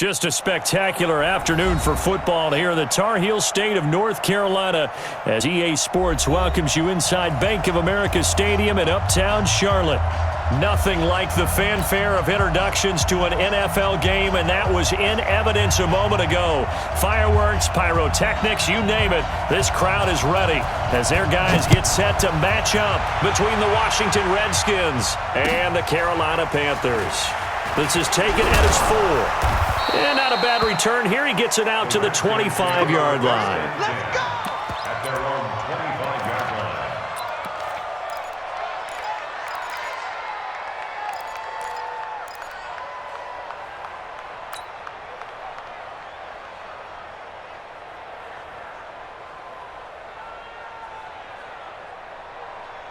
Just a spectacular afternoon for football here in the Tar Heel state of North Carolina as EA Sports welcomes you inside Bank of America Stadium in Uptown Charlotte. Nothing like the fanfare of introductions to an NFL game, and that was in evidence a moment ago. Fireworks, pyrotechnics, you name it. This crowd is ready as their guys get set to match up between the Washington Redskins and the Carolina Panthers. This is taken at its 4. And not a bad return here. He gets it out to the 25-yard line. Let's go! At their own 25-yard line.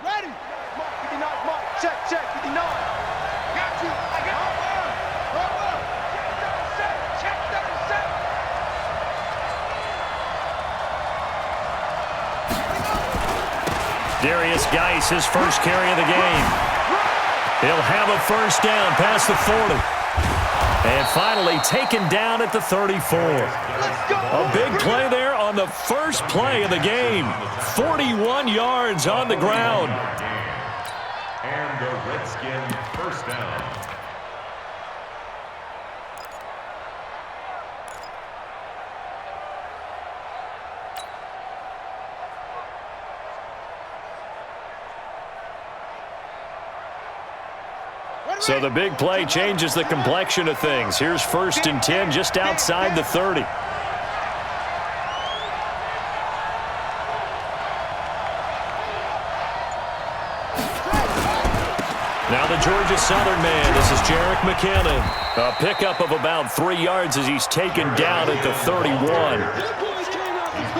Ready? Mark, 59, Mark. Check, 59. Got you. I got you. Check 37. Darius Geis, his first carry of the game. He'll have a first down past the 40. And finally taken down at the 34. A big play there on the first play of the game. 41 yards on the ground. And the Redskins first down. So the big play changes the complexion of things. Here's 1st and 10 just outside the 30. Now the Georgia Southern man. This is Jerick McKinnon. A pickup of about 3 yards as he's taken down at the 31.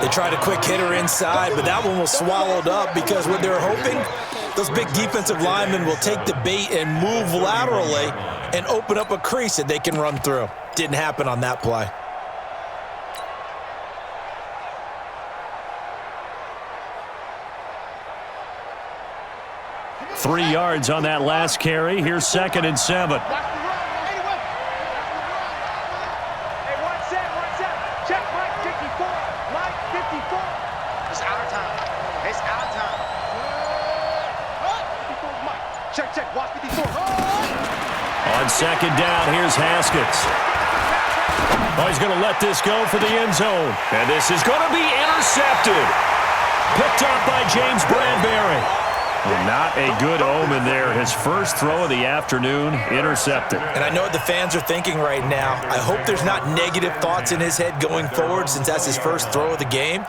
They tried a quick hitter inside, but that one was swallowed up because what they're hoping, those big defensive linemen will take the bait and move laterally and open up a crease that they can run through. Didn't happen on that play. Three yards on that last carry. Here's 2nd and 7. Check Mike 54. Mike 54. It's our time. It's our time. 54 Mike. Check. Watch 54. On 2nd down, here's Haskins. Oh, he's going to let this go for the end zone. And this is going to be intercepted. Picked up by James Bradbury. Well, not a good omen there. His first throw of the afternoon, intercepted. And I know what the fans are thinking right now. I hope there's not negative thoughts in his head going forward since that's his first throw of the game.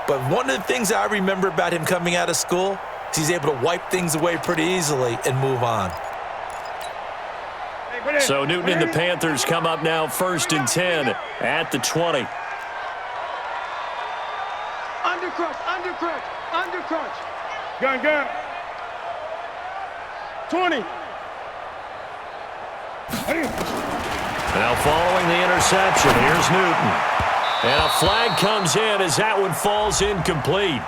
But one of the things I remember about him coming out of school is he's able to wipe things away pretty easily and move on. So Newton and the Panthers come up now 1st and 10 at the 20. Undercrunch. Gun. 20. Now following the interception, here's Newton. And a flag comes in as that one falls incomplete.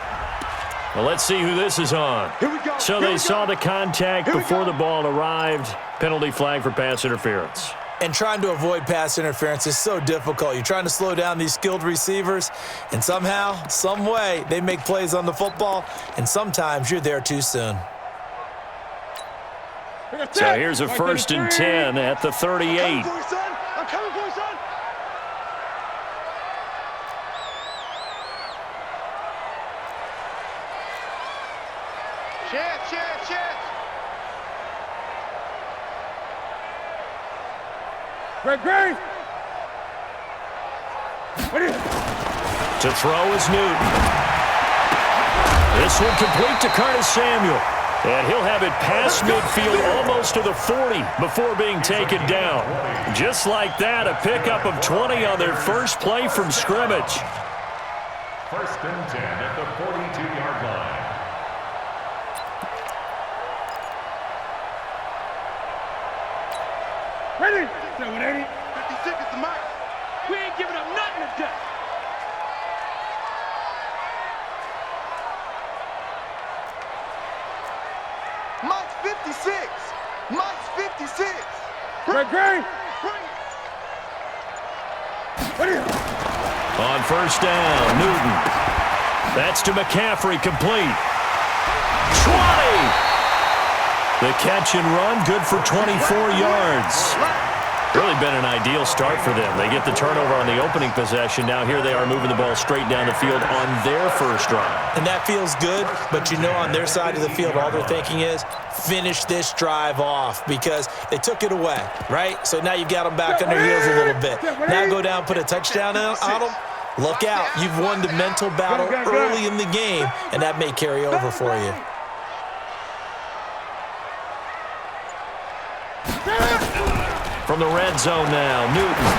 Well, let's see who this is on. Here we go. So they saw the contact before the ball arrived. Penalty flag for pass interference. And trying to avoid pass interference is so difficult. You're trying to slow down these skilled receivers, and somehow, some way, they make plays on the football, and sometimes you're there too soon. So here's a 1st and 10 at the 38. I'm coming for you, son. Chance. Greg. To throw is Newton. This one complete to Curtis Samuel. And he'll have it past midfield almost to the 40 before being taken down. Just like that, a pickup of 20 on their first play from scrimmage. 1st and 10 at the 42-yard line. Ready? 56 is the mic. We ain't giving up nothing today. Mike's 56. Greg. On first down, Newton. That's to McCaffrey, complete. 20! The catch and run, good for 24 yards. Really been an ideal start for them. They get the turnover on the opening possession. Now here they are moving the ball straight down the field on their first drive. And that feels good, but you know on their side of the field, all they're thinking is finish this drive off because they took it away, right? So now you've got them back on their heels a little bit. Now go down, put a touchdown on them. Look out. You've won the mental battle early in the game, and that may carry over for you. From the red zone now, Newton.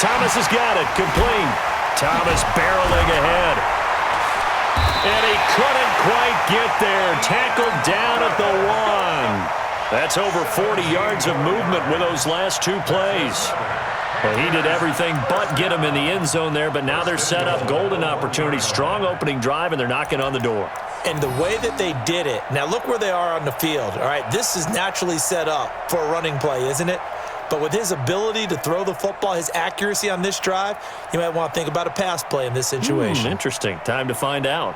Thomas has got it, complete. Thomas barreling ahead. And he couldn't quite get there. Tackled down at the 1. That's over 40 yards of movement with those last 2 plays. Well, he did everything but get him in the end zone there, but now they're set up. Golden opportunity, strong opening drive, and they're knocking on the door. And the way that they did it, now look where they are on the field. All right, this is naturally set up for a running play, isn't it? But with his ability to throw the football, his accuracy on this drive, you might want to think about a pass play in this situation. Interesting. Time to find out.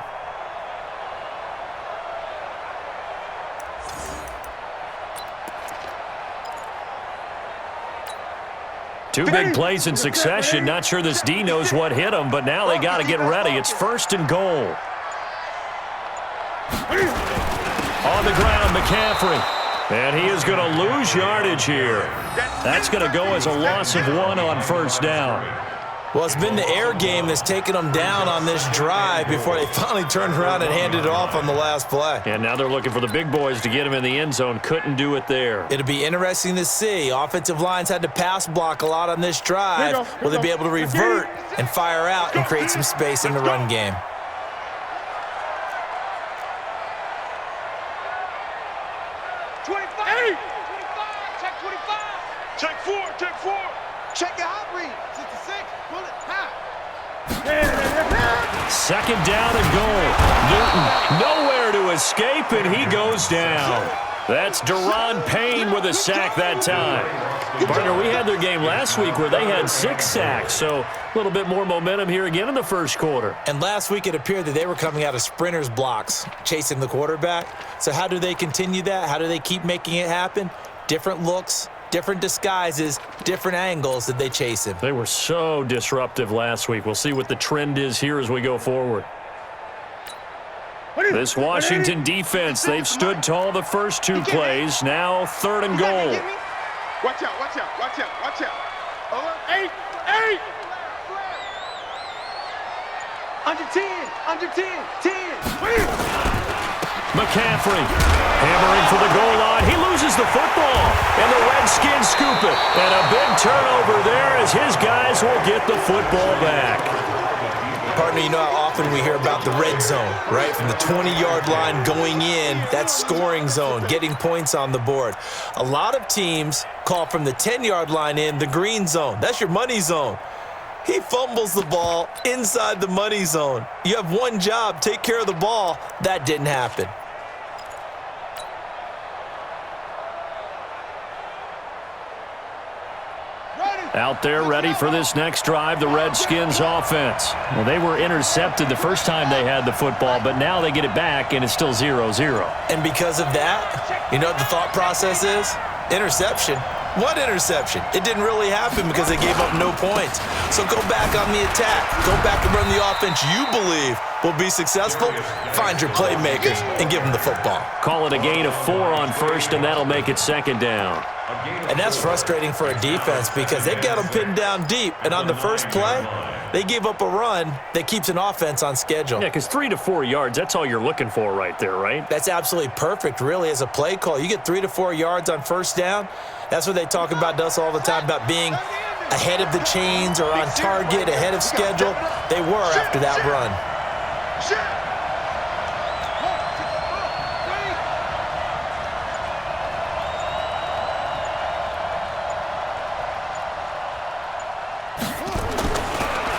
Two big plays in succession. Not sure this D knows what hit him, but now they got to get ready. It's first and goal. On the ground, McCaffrey. And he is going to lose yardage here. That's going to go as a loss of 1 on first down. Well, it's been the air game that's taken them down on this drive before they finally turned around and handed it off on the last play. And now they're looking for the big boys to get him in the end zone. Couldn't do it there. It'll be interesting to see. Offensive lines had to pass block a lot on this drive. Will they be able to revert and fire out and create some space in the run game? Check 4, check 4. Check your hot read. 66. Pull it high. Second down and goal. Newton nowhere to escape, and he goes down. That's Deron Payne with a sack that time. Partner, we had their game last week where they had 6 sacks, so a little bit more momentum here again in the first quarter. And last week it appeared that they were coming out of sprinters blocks, chasing the quarterback. So how do they continue that? How do they keep making it happen? Different looks, different disguises, different angles that they chase him. They were so disruptive last week. We'll see what the trend is here as we go forward. This Washington defense, they've stood tall the first 2 plays. Now third and goal. Watch out, watch out, watch out, watch out. 8, 8. Under 10, under 10, 10. McCaffrey hammering for the goal line. He loses the football, and the Redskins scoop it. And a big turnover there as his guys will get the football back. Partner, you know how often we hear about the red zone, right? From the 20-yard line going in, that scoring zone, getting points on the board. A lot of teams call from the 10-yard line in the green zone. That's your money zone. He fumbles the ball inside the money zone. You have one job, take care of the ball. That didn't happen. Out there ready for this next drive, the Redskins offense. Well, they were intercepted the first time they had the football, but now they get it back, and it's still 0-0. And because of that, you know what the thought process is? Interception. What interception? It didn't really happen because they gave up no points. So go back on the attack. Go back and run the offense you believe will be successful. Find your playmakers and give them the football. Call it a gain of 4 on first, and that'll make it second down. And that's frustrating for a defense because they've got them pinned down deep. And on the first play, they gave up a run that keeps an offense on schedule. Yeah, because 3 to 4 yards, that's all you're looking for right there, right? That's absolutely perfect, really, as a play call. You get 3 to 4 yards on first down. That's what they talk about us all the time, about being ahead of the chains or on target, ahead of schedule. They were after that run.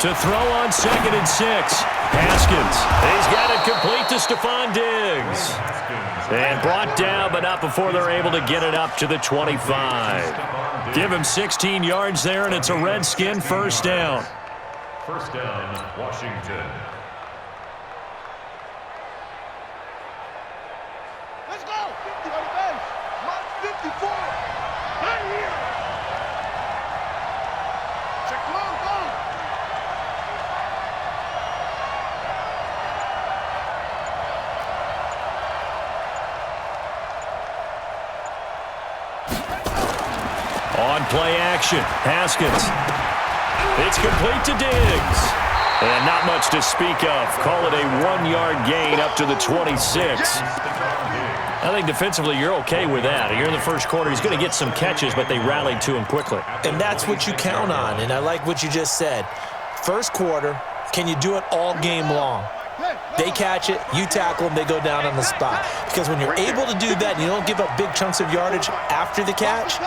To throw on 2nd and 6. Haskins, he's got it complete to Stephon Diggs. And brought down, but not before they're able to get it up to the 25. Give him 16 yards there, and it's a Redskin first down. First down, Washington. Let's go. 50 on the bench. Mark 54. Right here. Check long, go. On play action, Haskins. It's complete to Diggs. And not much to speak of. Call it a 1-yard gain up to the 26. I think defensively you're okay with that. You're in the first quarter. He's going to get some catches, but they rallied to him quickly. And that's what you count on, and I like what you just said. First quarter, can you do it all game long? They catch it, you tackle them, they go down on the spot. Because when you're able to do that and you don't give up big chunks of yardage after the catch,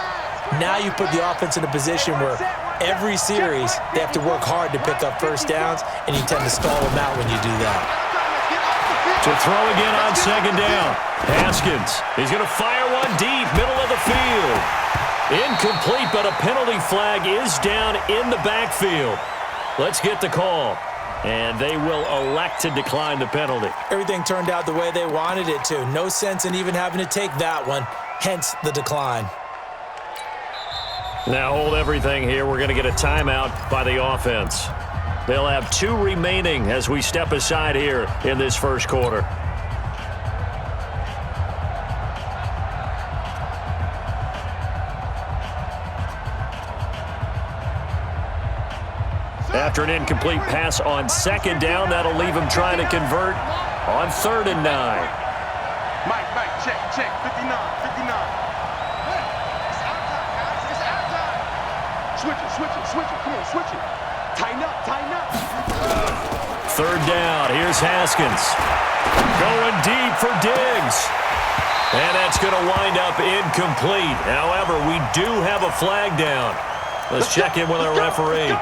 now you put the offense in a position where every series they have to work hard to pick up first downs, and you tend to stall them out when you do that. To throw again on second down. Haskins, he's going to fire one deep, middle of the field. Incomplete, but a penalty flag is down in the backfield. Let's get the call. And they will elect to decline the penalty. Everything turned out the way they wanted it to. No sense in even having to take that one, hence the decline. Now hold everything here. We're going to get a timeout by the offense. They'll have 2 remaining as we step aside here in this first quarter. After an incomplete pass on second down, that'll leave him trying to convert on 3rd and 9. Mike, check, 59. Hey, it's our time, guys. It's our time. Switch it. Come on, switch it. Tighten up. 3rd down. Here's Haskins. Going deep for Diggs. And that's going to wind up incomplete. However, we do have a flag down. Let's check in with our referee.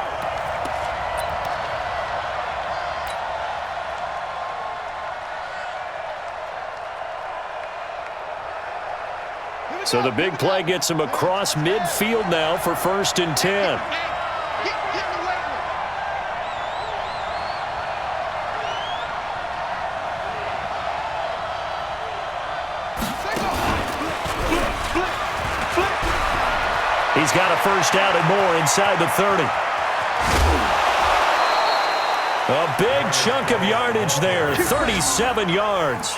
So the big play gets him across midfield now for 1st and 10. Get the way. He's got a first down and more inside the 30. A big chunk of yardage there, 37 yards.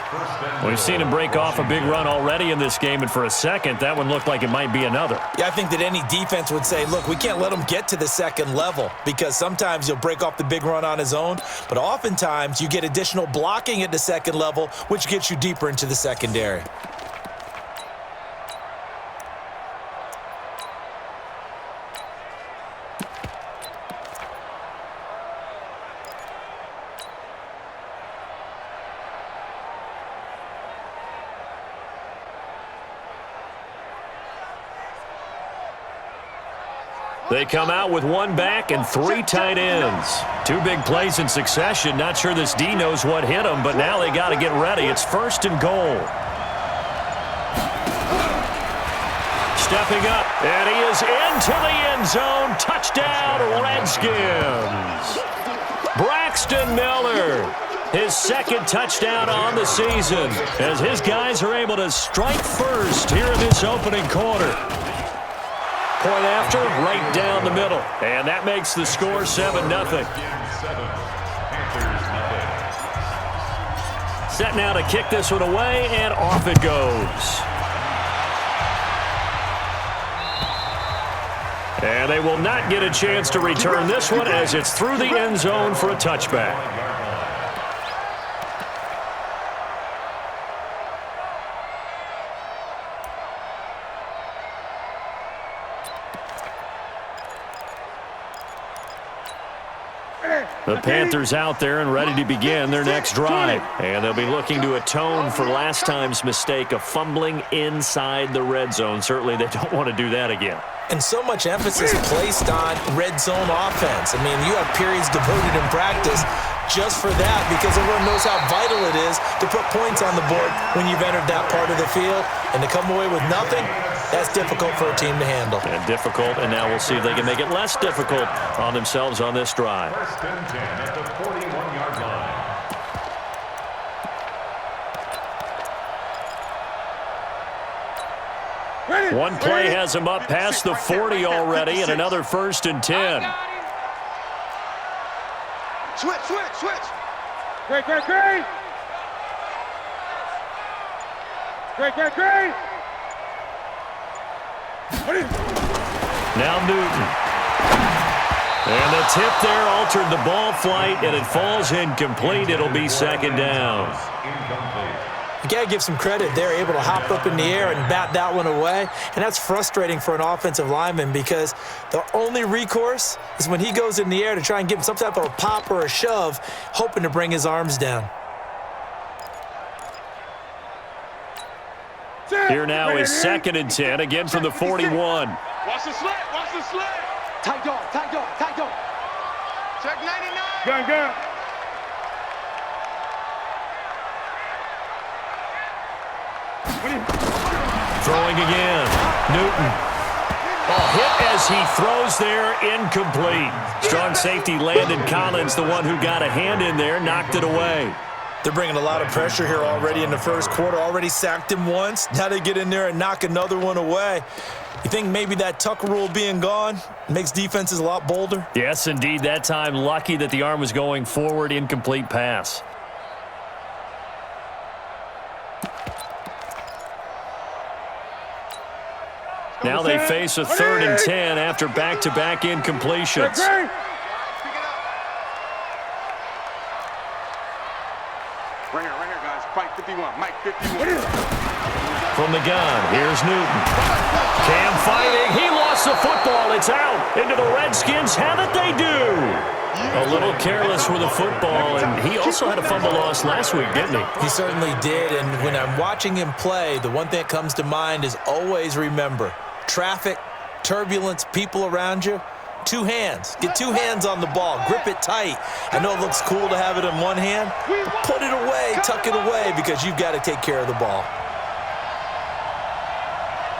We've seen him break off a big run already in this game, and for a second, that one looked like it might be another. Yeah, I think that any defense would say, look, we can't let him get to the second level, because sometimes he'll break off the big run on his own, but oftentimes you get additional blocking at the second level, which gets you deeper into the secondary. They come out with 1 back and 3 tight ends. 2 big plays in succession. Not sure this D knows what hit him, but now they got to get ready. It's 1st and goal. Stepping up, and he is into the end zone. Touchdown, Redskins. Braxton Miller, his 2nd touchdown on the season, as his guys are able to strike first here in this opening quarter. Point after, right down the middle. And that makes the score 7-0. Set now to kick this one away, and off it goes. And they will not get a chance to return this one as it's through the end zone for a touchback. The Panthers out there and ready to begin their next drive. And they'll be looking to atone for last time's mistake of fumbling inside the red zone. Certainly they don't want to do that again. And so much emphasis placed on red zone offense. I mean, you have periods devoted in practice just for that because everyone knows how vital it is to put points on the board when you've entered that part of the field. And to come away with nothing, that's difficult for a team to handle. And difficult, and now we'll see if they can make it less difficult on themselves on this drive. First and 10 at the 41-yard line. One play has him up past the 40 already, and another 1st and 10. Switch, switch, switch. Great. Now Newton. And the tip there altered the ball flight, and it falls incomplete. It'll be 2nd down. You got to give some credit. They're able to hop up in the air and bat that one away. And that's frustrating for an offensive lineman because the only recourse is when he goes in the air to try and give him some type of a pop or a shove, hoping to bring his arms down. Here now is 2nd and 10, again from the 41. Watch the slant, watch the slant. Tight dog. Check 99. Gun. Throwing again. Newton. Hit as he throws there, incomplete. Strong safety Landon Collins, the one who got a hand in there, knocked it away. They're bringing a lot of pressure here already in the first quarter. Already sacked him once. Now they get in there and knock another one away. You think maybe that tuck rule being gone makes defenses a lot bolder? Yes, indeed. That time, lucky that the arm was going forward, incomplete pass. Now they face a 3rd and 10 after back-to-back incompletions. Right here, guys. Mike 51, Mike 51. From the gun, here's Newton. Cam fighting. He lost the football. It's out. Into the Redskins. Have it they do. A little careless with the football, and he also had a fumble loss last week, didn't he? He certainly did, and when I'm watching him play, the one thing that comes to mind is always remember, traffic, turbulence, people around you, 2 hands. Get 2 hands on the ball. Grip it tight. I know it looks cool to have it in one hand. Put it away, tuck it away, because you've got to take care of the ball.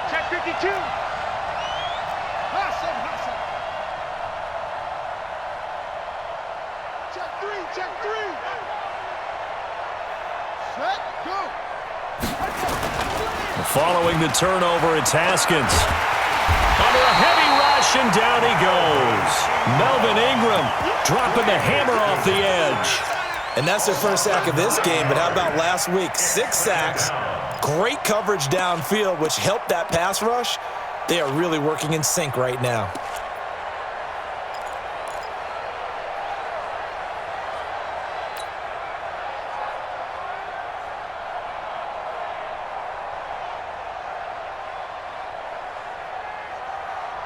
Check 52. Check 3. Set, go. Following the turnover, it's Haskins. Under a heavy rush, and down he goes. Melvin Ingram dropping the hammer off the edge. And that's their first sack of this game, but how about last week? 6 sacks, great coverage downfield, which helped that pass rush. They are really working in sync right now.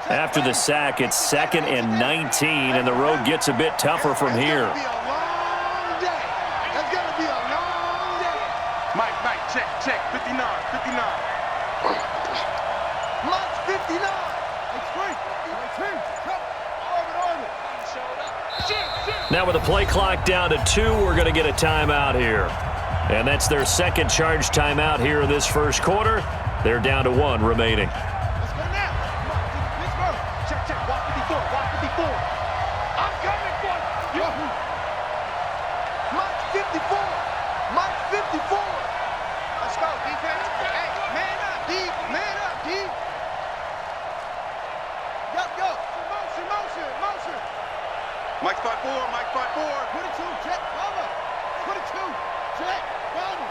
After the sack, it's 2nd and 19, and the road gets a bit tougher from here. It's gonna be a long day. Mike, check. 59. Mike's 59. Now with the play clock down to 2, we're going to get a timeout here. And that's their 2nd charge timeout here in this first quarter. They're down to 1 remaining. Let's go now. Let's go. Check. Walk 54. I'm coming for you. Mike's 54. Let's go, defense. Hey, man up, D. Yo. Motion. Mike's 5'4". 22, check, cover. 22, check, cover.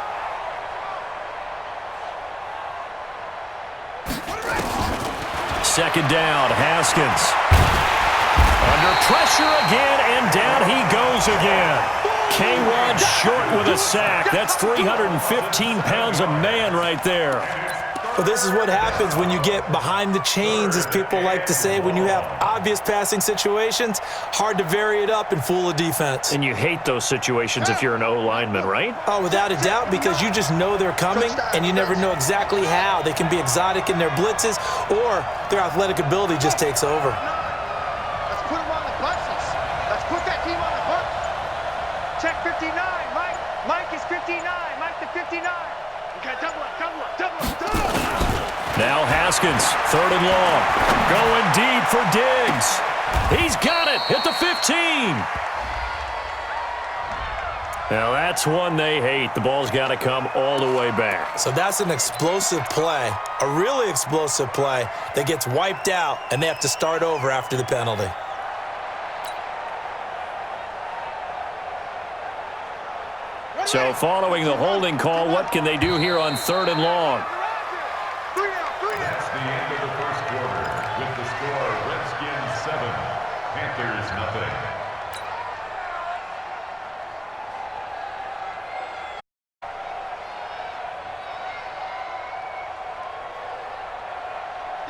Second down, Haskins. Under pressure again, and down he goes again. K-Rod short with a sack. That's 315 pounds of man right there. Well, this is what happens when you get behind the chains, as people like to say. When you have obvious passing situations, hard to vary it up and fool a defense. And you hate those situations if you're an O-lineman, right? Oh, without a doubt, because you just know they're coming, and you never know exactly how. They can be exotic in their blitzes, or their athletic ability just takes over. Let's put them on the buses. Let's put that team on the bus. Check 59, Mike. Mike is 59. Mike the 59. Okay, double up. Now Haskins, 3rd and long. Going deep for Diggs. He's got it at the 15. Now that's one they hate. The ball's got to come all the way back. So that's an explosive play, a really explosive play that gets wiped out, and they have to start over after the penalty. So following the holding call, what can they do here on 3rd and long? That's the end of the first quarter. With the score, Redskins 7, Panthers nothing.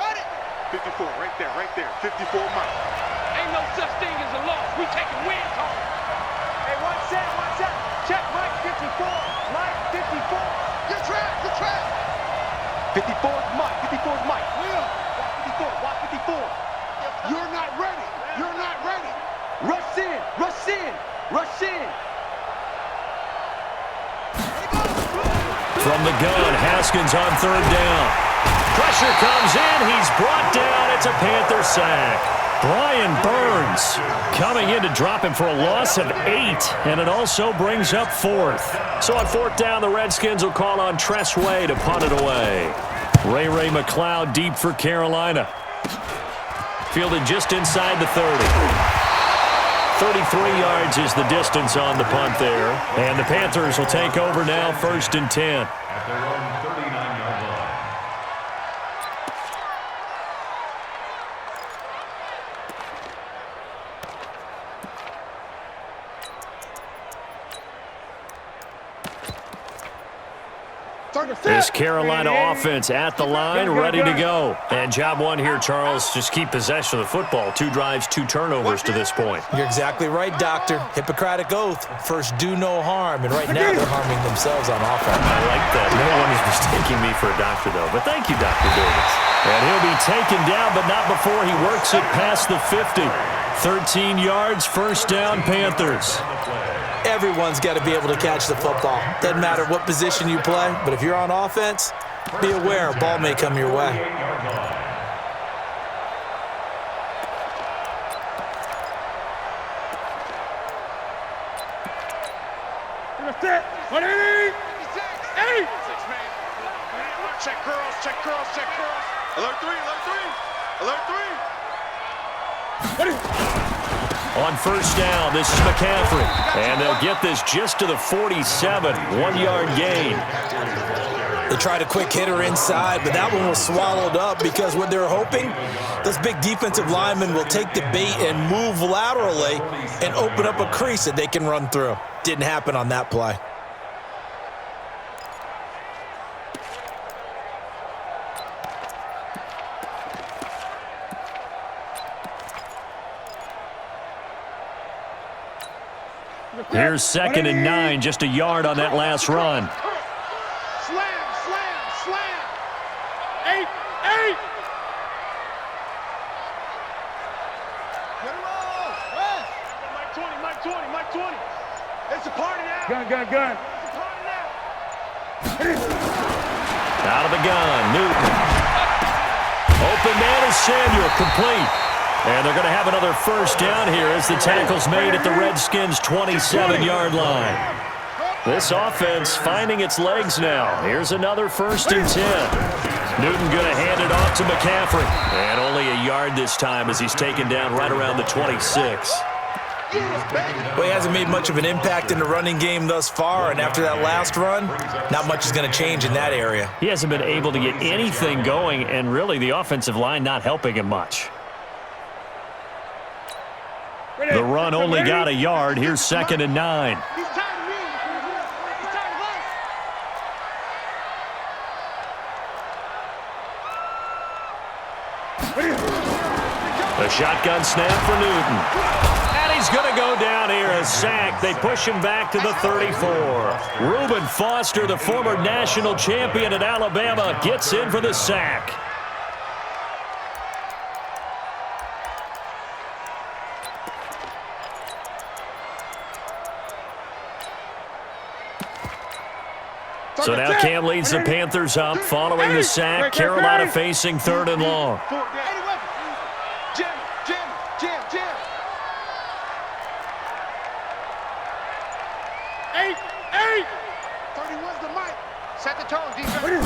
Got it. 54, right there. 54, Mike. Ain't no such thing as a loss. We taking wins home. Hey, one set. Check Mike 54. Mike 54. Good track. 54 is Mike. 54 is Mike. Will. Watch 54. You're not ready. Rush in. From the gun, Haskins on 3rd down. Pressure comes in. He's brought down. It's a Panther sack. Brian Burns coming in to drop him for a loss of 8, and it also brings up 4th. So on 4th down, the Redskins will call on Tress Way to punt it away. Ray McLeod deep for Carolina. Fielded just inside the 30. 33 yards is the distance on the punt there. And the Panthers will take over now, 1st and 10. At their own 39-yard line. This Carolina offense at the line, ready to go. And job one here, Charles, just keep possession of the football. 2 drives, 2 turnovers to this point. You're exactly right, Doctor. Hippocratic oath. First, do no harm. And right now, they're harming themselves on offense. I like that. No one is mistaking me for a doctor, though. But thank you, Dr. Davis. And he'll be taken down, but not before he works it past the 50. 13 yards, 1st down, Panthers. Everyone's got to be able to catch the football. Doesn't matter what position you play, but if you're on offense, be aware a ball may come your way. Check girls. Alert 3. On 1st down, this is McCaffrey. And they'll get this just to the 47. 1-yard gain. They tried a quick hitter inside, but that one was swallowed up because what they're hoping, those big defensive linemen will take the bait and move laterally and open up a crease that they can run through. Didn't happen on that play. Here's 2nd and 9, just a yard on that last run. Slam. 8. Get him off. Mike 20. It's a party now. Gun. It's a party now. Out of the gun, Newton. Open man is Samuel, complete. And they're going to have another 1st down here as the tackle's made at the Redskins' 27-yard line. This offense finding its legs now. Here's another 1st and 10. Newton going to hand it off to McCaffrey. And only a yard this time as he's taken down right around the 26. Well, he hasn't made much of an impact in the running game thus far, and after that last run, not much is going to change in that area. He hasn't been able to get anything going, and really the offensive line not helping him much. The run only got a yard. Here's 2nd and 9. He's tired of me. He's tired of us. The shotgun snap for Newton. And he's going to go down here, a sack. They push him back to the 34. Reuben Foster, the former national champion at Alabama, gets in for the sack. So now Cam leads the Panthers up following the sack. Carolina facing 3rd and long. Set the tone, defense.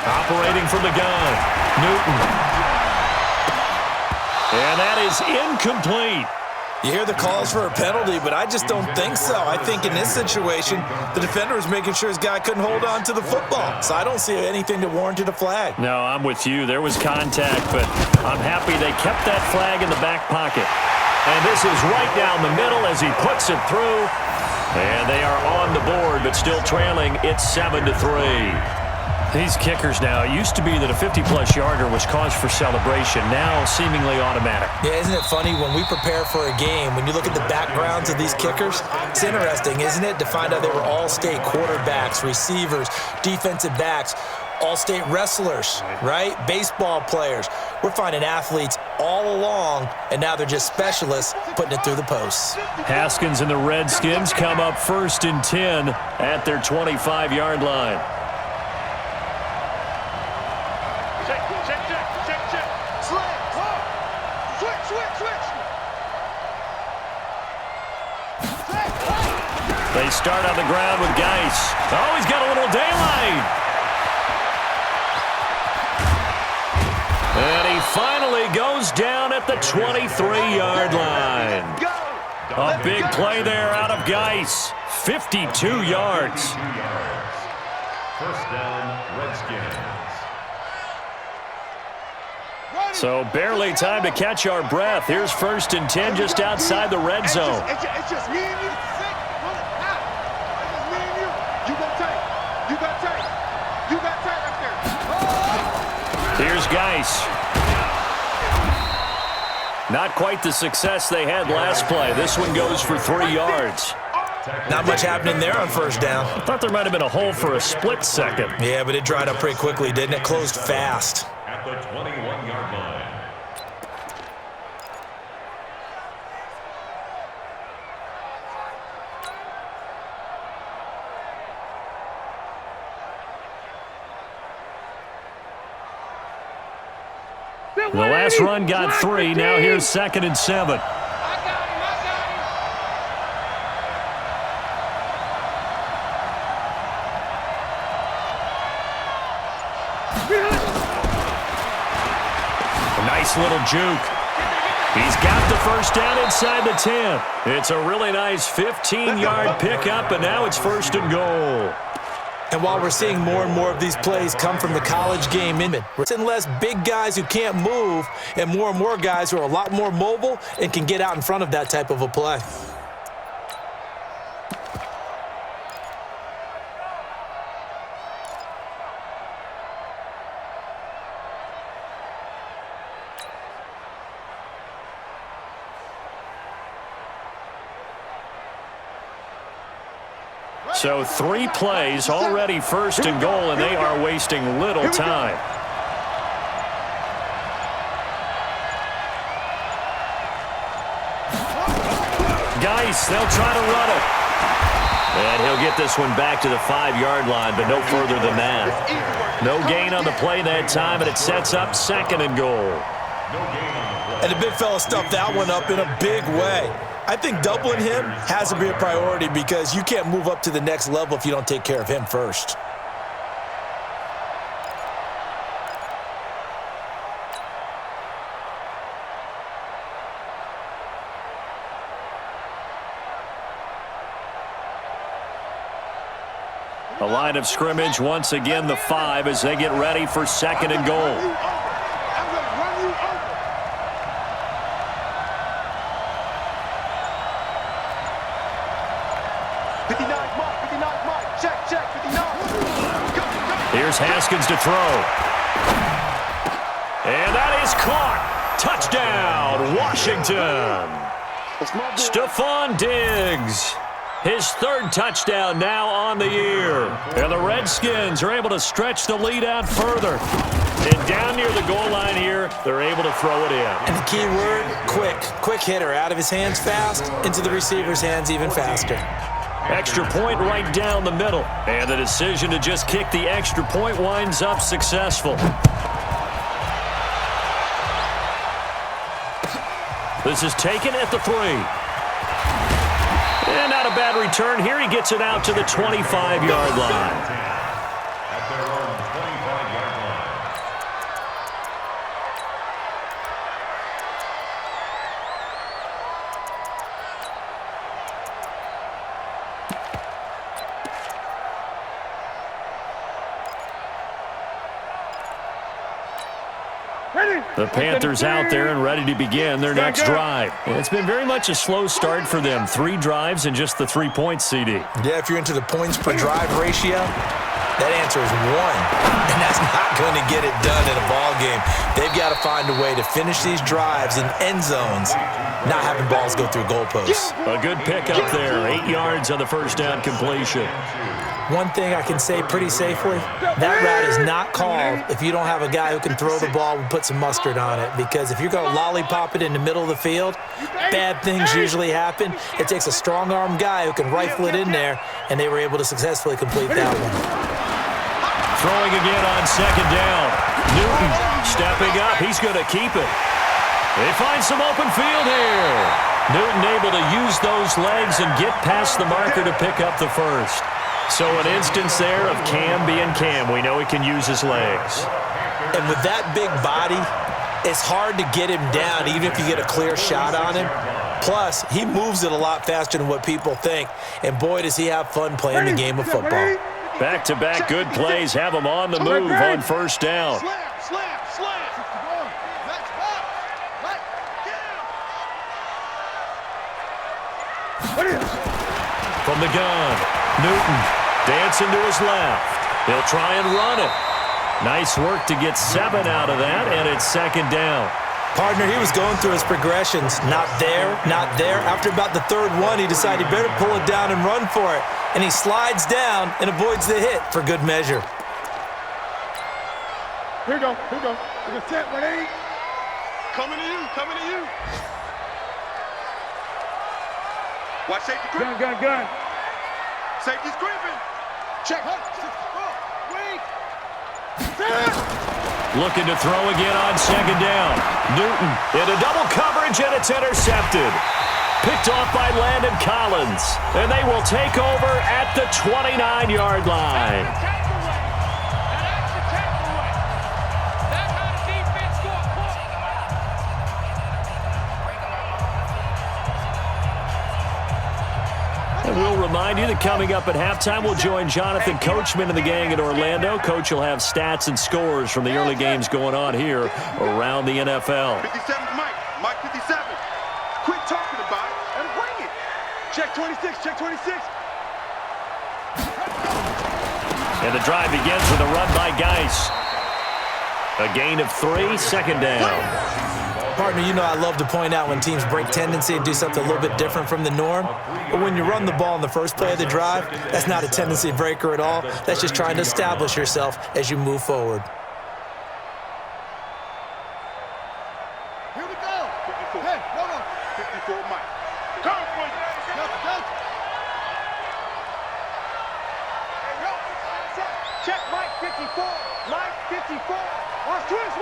Operating from the gun, Newton. And that is incomplete. You hear the calls for a penalty, but I just don't think so. I think in this situation, the defender was making sure his guy couldn't hold on to the football. So I don't see anything that warranted a flag. No, I'm with you. There was contact, but I'm happy they kept that flag in the back pocket. And this is right down the middle as he puts it through. And they are on the board, but still trailing. It's 7-3. These kickers now, it used to be that a 50-plus yarder was cause for celebration. Now seemingly automatic. Yeah, isn't it funny when we prepare for a game, when you look at the backgrounds of these kickers, it's interesting, isn't it, to find out they were all-state quarterbacks, receivers, defensive backs, all-state wrestlers, right? Baseball players. We're finding athletes all along, and now they're just specialists putting it through the posts. Haskins and the Redskins come up 1st and 10 at their 25-yard line. They start on the ground with Geis. Oh, he's got a little daylight. And he finally goes down at the 23-yard line. A big play there out of Geis. 52 yards. 1st down, Redskins. So barely time to catch our breath. Here's 1st and 10 just outside the red zone. It's just me and you. Here's Geis. Not quite the success they had last play. This one goes for 3 yards. Not much happening there on 1st down. I thought there might have been a hole for a split second. Yeah, but it dried up pretty quickly, didn't it? Closed fast. At the 21-yard line. The last run got 3. Now here's 2nd and 7. A nice little juke. He's got the 1st down inside the 10. It's a really nice 15-yard pickup, and now it's 1st and goal. And while we're seeing more and more of these plays come from the college game, we're seeing less big guys who can't move and more guys who are a lot more mobile and can get out in front of that type of a play. So 3 plays, already 1st and goal, and they are wasting little time. Geis, they'll try to run it. And he'll get this one back to the 5-yard line, but no further than that. No gain on the play that time, and it sets up 2nd and goal. And the big fella stuffed that one up in a big way. I think doubling him has to be a priority because you can't move up to the next level if you don't take care of him first. The line of scrimmage, once again, the 5 as they get ready for 2nd and goal. Here's Haskins to throw. And that is caught. Touchdown, Washington. Stephon Diggs. His third touchdown now on the year. And the Redskins are able to stretch the lead out further. And down near the goal line here, they're able to throw it in. And the key word, quick. Quick hitter. Out of his hands fast, into the receiver's hands even faster. Extra point right down the middle. And the decision to just kick the extra point winds up successful. This is taken at the 3. And not a bad return here. He gets it out to the 25-yard line. At their own 25-yard line. The Panthers out there and ready to begin their next drive. And it's been very much a slow start for them. 3 drives and just the 3 points, CD. Yeah, if you're into the points per drive ratio, that answer is 1. And that's not going to get it done in a ball game. They've got to find a way to finish these drives in end zones, not having balls go through goalposts. A good pickup there. 8 yards on the first down completion. One thing I can say pretty safely, that route is not called if you don't have a guy who can throw the ball and put some mustard on it. Because if you're going to lollipop it in the middle of the field, bad things usually happen. It takes a strong-arm guy who can rifle it in there, and they were able to successfully complete that one. Throwing again on second down. Newton stepping up. He's going to keep it. They find some open field here. Newton able to use those legs and get past the marker to pick up the first. So an instance there of Cam being Cam. We know he can use his legs. And with that big body, it's hard to get him down even if you get a clear shot on him. Plus, he moves it a lot faster than what people think. And boy, does he have fun playing the game of football. Back-to-back good plays have him on the move on first down. From the gun, Newton dancing to his left. He'll try and run it. Nice work to get 7 out of that, and it's second down. Partner, he was going through his progressions. Not there, not there. After about the third one, he decided he better pull it down and run for it. And he slides down and avoids the hit for good measure. Here we go. We're going to set 1-8. Coming to you. Watch safety creeping. Gun. Safety's creeping. Check. Wait. Looking to throw again on second down. Newton into double coverage, and it's intercepted. Picked off by Landon Collins. And they will take over at the 29-yard line. And we'll remind you that coming up at halftime, we'll join Jonathan Coachman and the gang in Orlando. Coach will have stats and scores from the early games going on here around the NFL. 57's Mike 57. Quit talking about it and bring it. Check 26. And the drive begins with a run by Geis. A gain of 3, second down. Partner, you know I love to point out when teams break tendency and do something a little bit different from the norm. But when you run the ball in the first play of the drive, that's not a tendency breaker at all. That's just trying to establish yourself as you move forward. Here we go. 54. Hey, hold on. 54 Mike. Come for it. Go. Check Mike 54. Mike 54. Watch twins.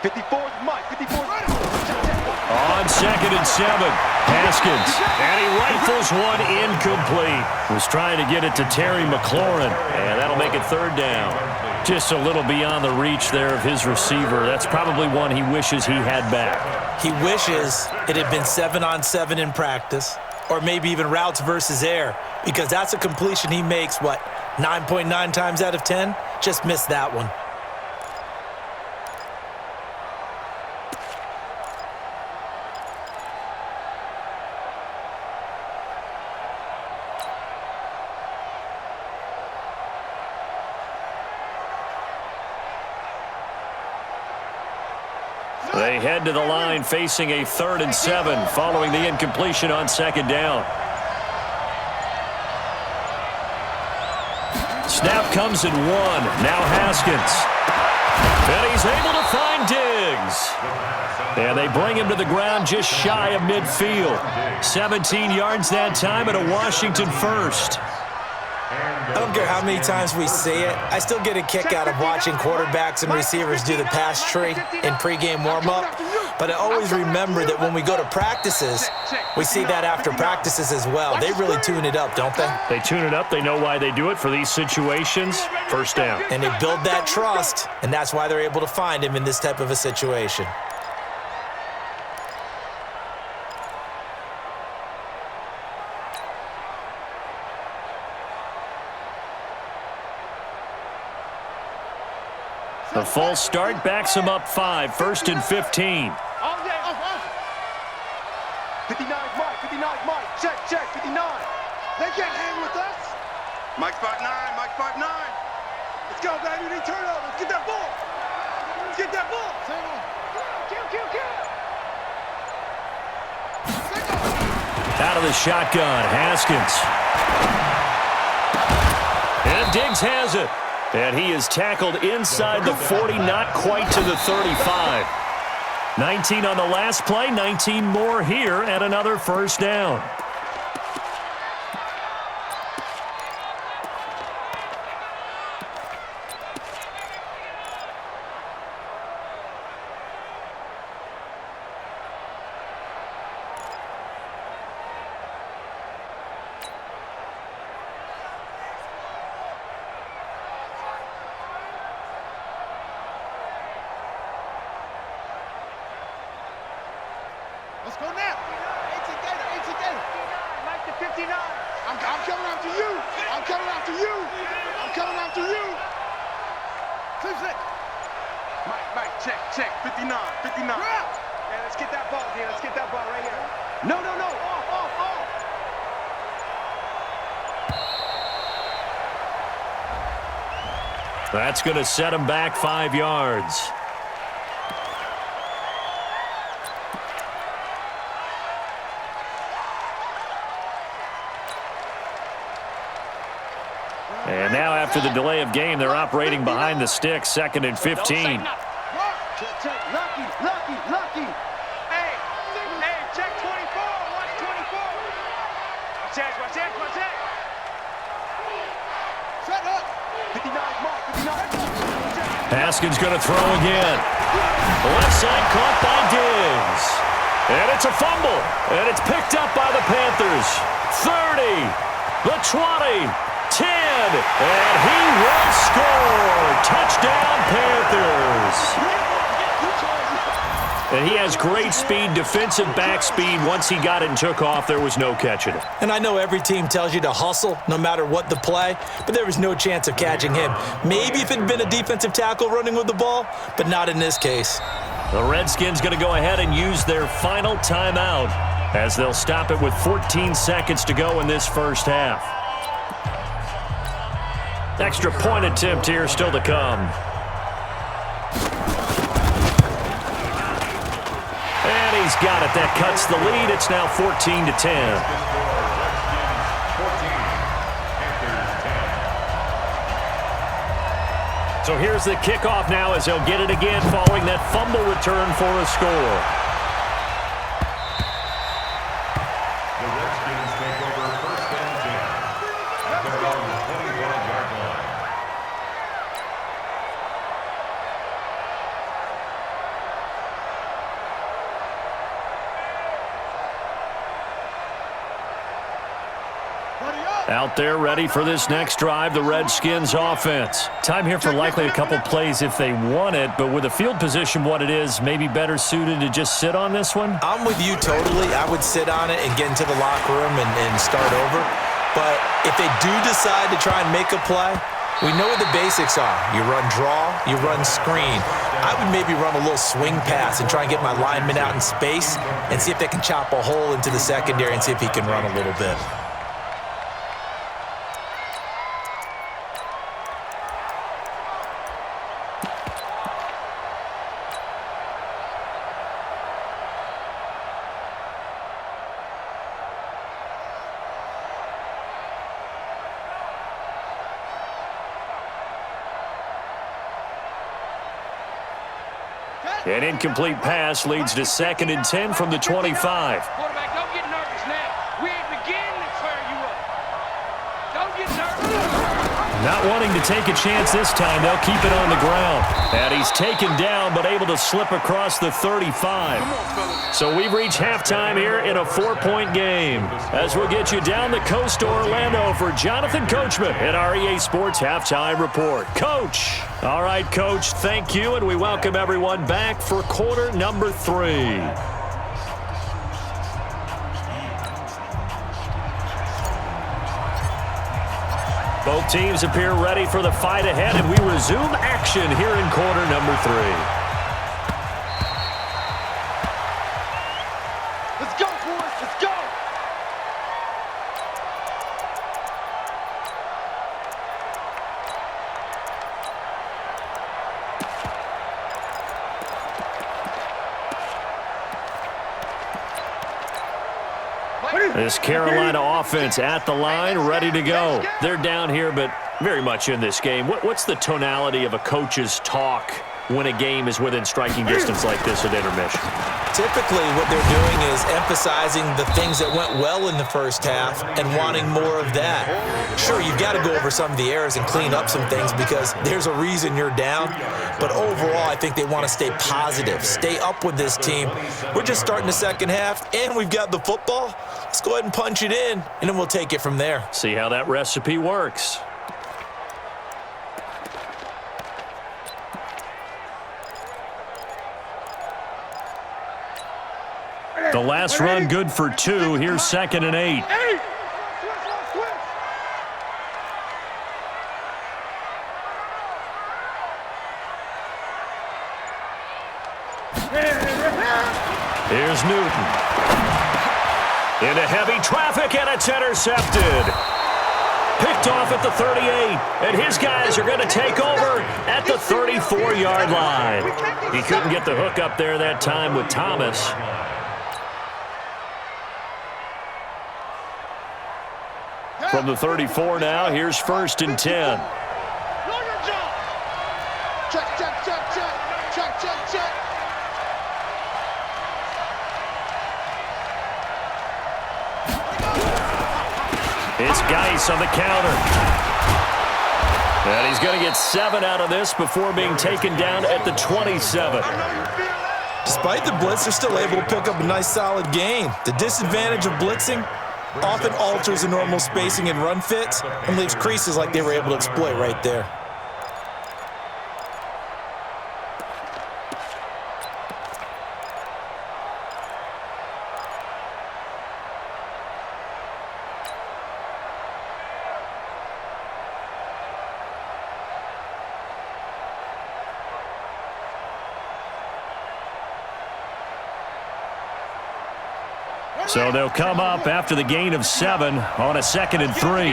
54's Mike. 54's right. On second and 7, Haskins. And he rifles one incomplete. Was trying to get it to Terry McLaurin. And that'll make it third down. Just a little beyond the reach there of his receiver. That's probably one he wishes he had back. He wishes it had been 7-on-7 in practice, or maybe even routes versus air, because that's a completion he makes, 9.9 times out of 10? Just missed that one. They head to the line facing a 3rd and 7 following the incompletion on 2nd down. Snap comes in 1. Now Haskins. And he's able to find Diggs. And they bring him to the ground just shy of midfield. 17 yards that time and a Washington first. I don't care how many times we see it. I still get a kick out of watching quarterbacks and receivers do the pass tree in pregame warm-up. But I always remember that when we go to practices, we see that after practices as well. They really tune it up, don't they? They tune it up. They know why they do it for these situations. First down. And they build that trust, and that's why they're able to find him in this type of a situation. The false start backs him up 5, 1st and 15. 59, Mike, 59, Mike, check, 59. They can't hang with us. Mike 5'9", Mike 5'9". Let's go, baby, they turn over. Let's get that ball. Let's get that ball. Out of the shotgun, Haskins. And Diggs has it. And he is tackled inside the 40, not quite to the 35. 19 on the last play, 19 more here at another first down. Let's go now. 18 Gator. Mike to 59. I'm coming after you. I'm coming after you. I'm coming after you. 6. Mike, check. 59. Yeah, let's get that ball, dude. Let's get that ball right here. No. Off. That's going to set him back 5 yards. And now after the delay of game, they're operating behind the sticks, 2nd and 15. Check. Lucky. Hey, check 24. Watch 24. Watch that. Set up. 59, Mark. 59. Haskins going to throw again. Left side caught by Diggs. And it's a fumble. And it's picked up by the Panthers. 30, the 20, 10, and he will score. Touchdown, Panthers. And he has great speed, defensive back speed. Once he got it and took off, there was no catching it. And I know every team tells you to hustle no matter what the play, but there was no chance of catching him. Maybe if it had been a defensive tackle running with the ball, but not in this case. The Redskins going to go ahead and use their final timeout as they'll stop it with 14 seconds to go in this first half. Extra point attempt here still to come. And he's got it. That cuts the lead. It's now 14-10. So here's the kickoff now as they'll get it again following that fumble return for a score. The Redskins take over 1st and 10 at their own 25-yard line. Out there ready for this next drive, the Redskins offense. Time here for likely a couple plays if they want it, but with the field position what it is, maybe better suited to just sit on this one? I'm with you totally. I would sit on it and get into the locker room and start over. But if they do decide to try and make a play, we know what the basics are. You run draw, you run screen. I would maybe run a little swing pass and try and get my lineman out in space and see if they can chop a hole into the secondary and see if he can run a little bit. An incomplete pass leads to 2nd and 10 from the 25. Quarterback, don't get nervous now. We ain't beginning to tear you up. Don't get nervous. Not wanting to take a chance this time, they'll keep it on the ground. And he's taken down, but able to slip across the 35. So we've reached halftime here in a 4-point game. As we'll get you down the coast to Orlando for Jonathan Coachman at our EA Sports Halftime Report. Coach. All right, Coach, thank you, and we welcome everyone back for quarter number 3. Both teams appear ready for the fight ahead, and we resume action here in quarter number 3. Let's go, boys. Let's go. This Carolina offense at the line, ready to go. They're down here, but very much in this game. What's the tonality of a coach's talk when a game is within striking distance like this at intermission? Typically, what they're doing is emphasizing the things that went well in the first half and wanting more of that. Sure, you've got to go over some of the errors and clean up some things because there's a reason you're down. But overall, I think they want to stay positive, stay up with this team. We're just starting the second half, and we've got the football. Let's go ahead and punch it in, and then we'll take it from there. See how that recipe works. The last run good for 2. Here's 2nd and 8. Here's Newton. Into heavy traffic, and it's intercepted. Picked off at the 38, and his guys are going to take over at the 34-yard line. He couldn't get the hook up there that time with Thomas. From the 34 now, here's 1st and 10. Check, check, check, check. Check, check, check. It's Geis on the counter. And he's going to get 7 out of this before being taken down at the 27. Despite the blitz, they're still able to pick up a nice, solid gain. The disadvantage of blitzing often alters the normal spacing and run fits and leaves creases like they were able to exploit right there. So they'll come up after the gain of 7 on a 2nd and 3.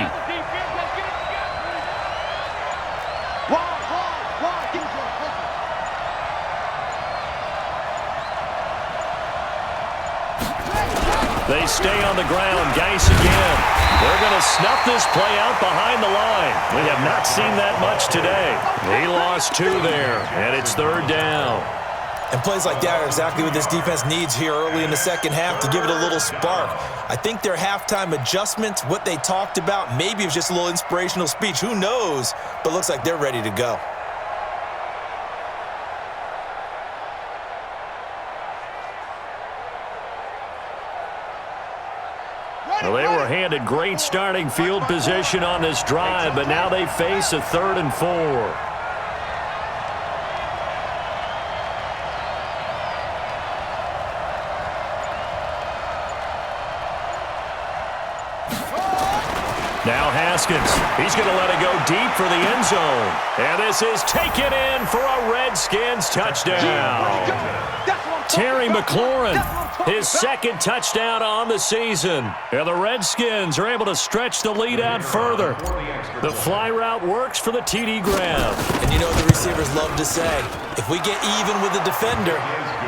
They stay on the ground. Geis again. They're going to snuff this play out behind the line. We have not seen that much today. He lost 2 there, and it's 3rd down. And plays like that are exactly what this defense needs here early in the second half to give it a little spark. I think their halftime adjustment, what they talked about, maybe it was just a little inspirational speech. Who knows? But looks like they're ready to go. Well, they were handed great starting field position on this drive, but now they face a 3rd and 4. Now Haskins, he's going to let it go deep for the end zone. And this is taken in for a Redskins touchdown. Terry McLaurin, his 2nd touchdown on the season. And the Redskins are able to stretch the lead out further. The fly route works for the TD grab. And you know what the receivers love to say? If we get even with the defender,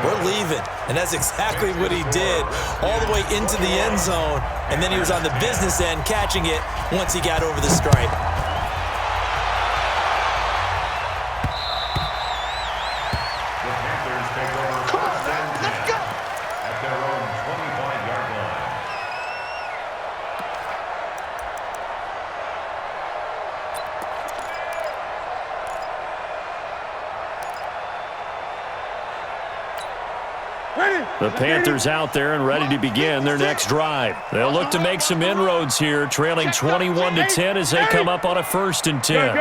we're leaving. And that's exactly what he did, all the way into the end zone. And then he was on the business end catching it once he got over the stripe. The Panthers take The Panthers out there and ready to begin their next drive. They'll look to make some inroads here, trailing 21-10 as they come up on a 1st and 10.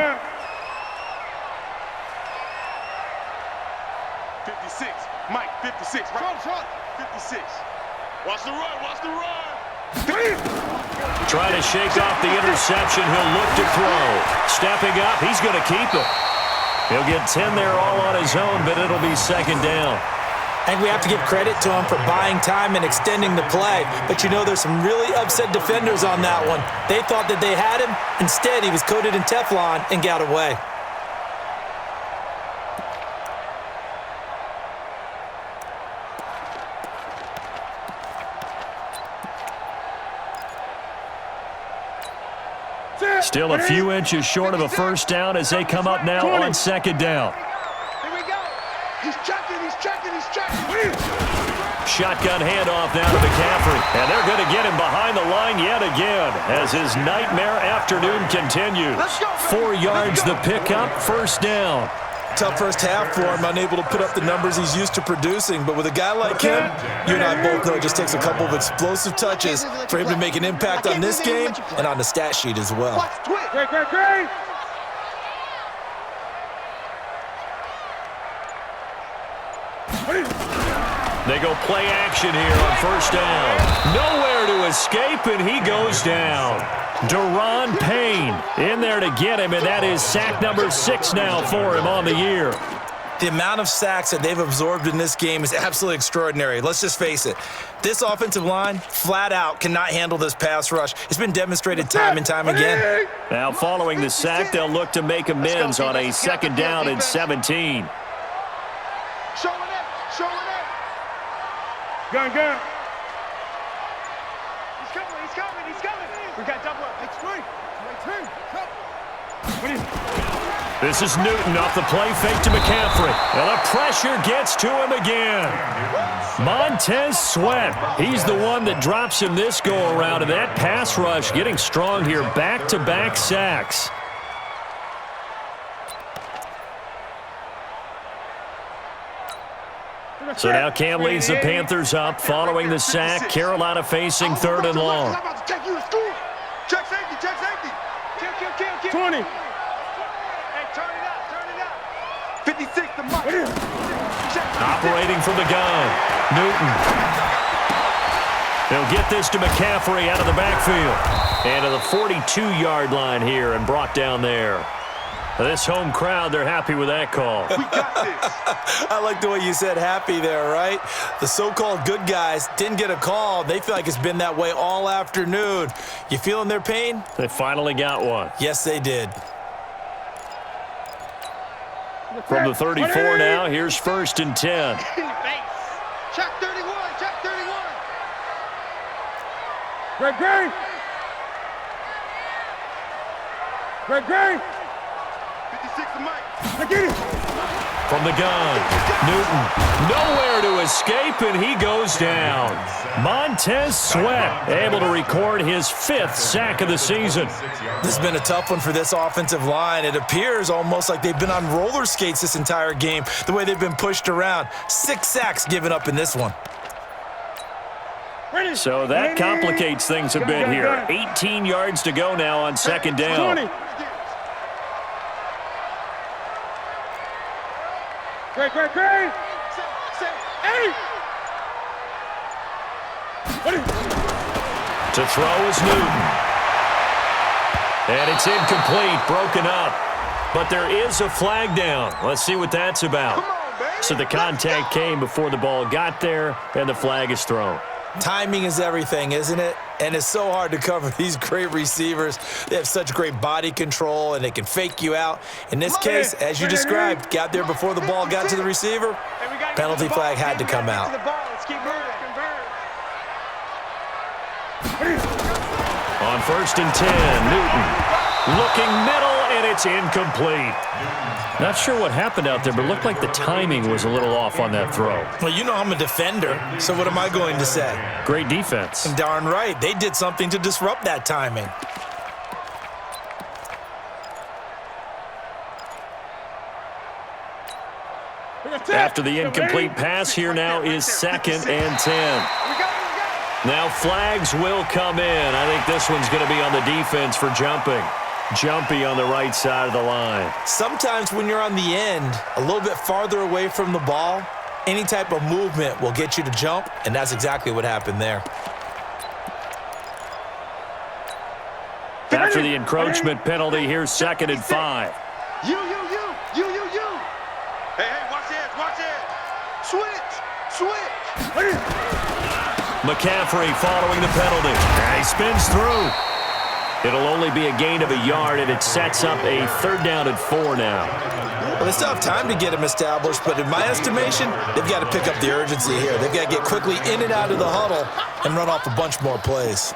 56. Mike, 56. Right front. 56. Watch the run. Watch the run. Trying to shake off the interception. He'll look to throw. Stepping up. He's going to keep it. He'll get 10 there all on his own, but it'll be 2nd down. And we have to give credit to him for buying time and extending the play. But you know, there's some really upset defenders on that one. They thought that they had him. Instead, he was coated in Teflon and got away. Still a few inches short of a 1st down as they come up now on 2nd down. Here we go. He's checking. Shotgun handoff now to McCaffrey. And they're going to get him behind the line yet again as his nightmare afternoon continues. 4 yards the pickup, 1st down. Tough first half for him, unable to put up the numbers he's used to producing. But with a guy like him, you and I both know it just takes a couple of explosive touches for him to make an impact on this game and on the stat sheet as well. Great. They go play action here on 1st down. Nowhere to escape, and he goes down. Deron Payne in there to get him, and that is sack number 6 now for him on the year. The amount of sacks that they've absorbed in this game is absolutely extraordinary. Let's just face it. This offensive line, flat out, cannot handle this pass rush. It's been demonstrated time and time again. Now, following the sack, they'll look to make amends on a 2nd down and 17. Showing it. Gun. He's coming. We got double up. This is Newton off the play fake to McCaffrey. And the pressure gets to him again. Montez Sweat. He's the one that drops him this go-around. And that pass rush getting strong here. Back-to-back sacks. So now Cam leads the Panthers up following the sack. Carolina facing 3rd and long. Check safety. 20. Hey, turn it up. 56 to Mike. Operating from the gun. Newton. They'll get this to McCaffrey out of the backfield. And to the 42-yard line here and brought down there. This home crowd, they're happy with that call. We got this. I like the way you said happy there, right? The so-called good guys didn't get a call. They feel like it's been that way all afternoon. You feeling their pain? They finally got one. Yes, they did. From the 34 now, here's 1st and 10. Check 31. Great. 56 to Mike. From the gun, Newton, nowhere to escape, and he goes down. Montez Sweat able to record his 5th sack of the season. This has been a tough one for this offensive line. It appears almost like they've been on roller skates this entire game, the way they've been pushed around. 6 sacks given up in this one. So that complicates things a bit here. 18 yards to go now on 2nd down. Great. To throw is Newton. And it's incomplete, broken up. But there is a flag down. Let's see what that's about. So the contact came before the ball got there, and the flag is thrown. Timing is everything, isn't it? And it's so hard to cover these great receivers. They have such great body control, and they can fake you out. In this case, as you described, got there before the ball got to the receiver. Penalty flag had to come out. On 1st and 10, Newton looking middle, and it's incomplete. Not sure what happened out there, but it looked like the timing was a little off on that throw. Well, you know I'm a defender, so what am I going to say? Great defense. Darn right. They did something to disrupt that timing. After the incomplete pass, here now is 2nd and 10. Now flags will come in. I think this one's going to be on the defense for jumping. Jumpy on the right side of the line. Sometimes when you're on the end, a little bit farther away from the ball, any type of movement will get you to jump, and that's exactly what happened there. After the encroachment penalty, here's 2nd and 5. You. Hey, watch it. Switch. McCaffrey following the penalty. And he spins through. It'll only be a gain of a yard, and it sets up a 3rd down and 4 now. Well, they still have time to get him established, but in my estimation, they've got to pick up the urgency here. They've got to get quickly in and out of the huddle and run off a bunch more plays.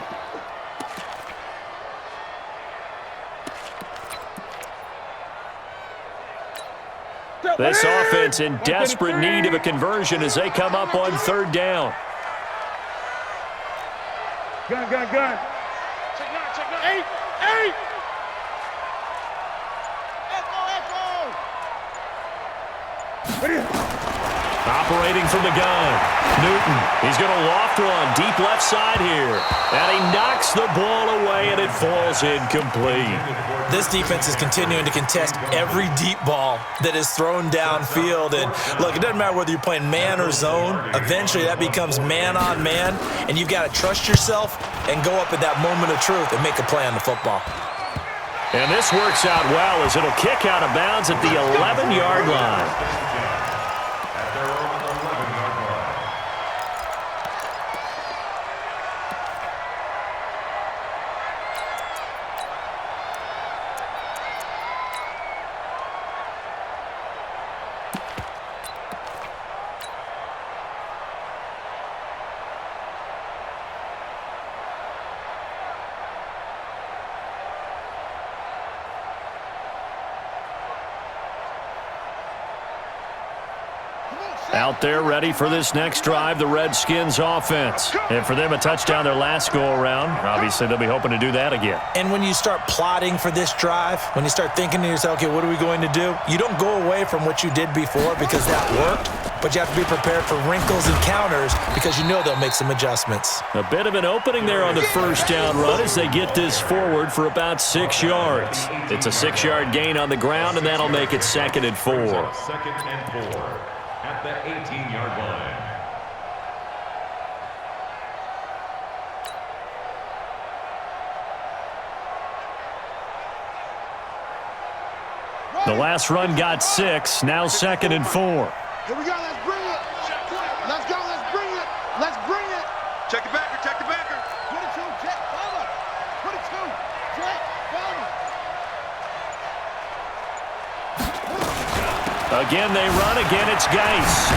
This offense in desperate need of a conversion as they come up on 3rd down. Gun. Check 9. 8. Operating from the gun. Newton, he's going to loft one deep left side here. And he knocks the ball away, and it falls incomplete. This defense is continuing to contest every deep ball that is thrown downfield. And, look, it doesn't matter whether you're playing man or zone. Eventually, that becomes man on man, and you've got to trust yourself and go up at that moment of truth and make a play on the football. And this works out well as it'll kick out of bounds at the 11-yard line. Out there ready for this next drive, the Redskins offense. And for them, a touchdown their last go-around. Obviously, they'll be hoping to do that again. And when you start plotting for this drive, when you start thinking to yourself, okay, what are we going to do? You don't go away from what you did before because that worked, but you have to be prepared for wrinkles and counters because you know they'll make some adjustments. A bit of an opening there on the 1st down run as they get this forward for about 6 yards. It's a 6-yard gain on the ground, and that'll make it 2nd and 4. 2nd and 4. At the 18-yard line. The last run got 6, now 2nd and 4. Here we go, let's bring it. Let's go, let's bring it. Check the backer. 22, Jet, follow. 22, Jet, follow. Again, they run. Again, it's Geis.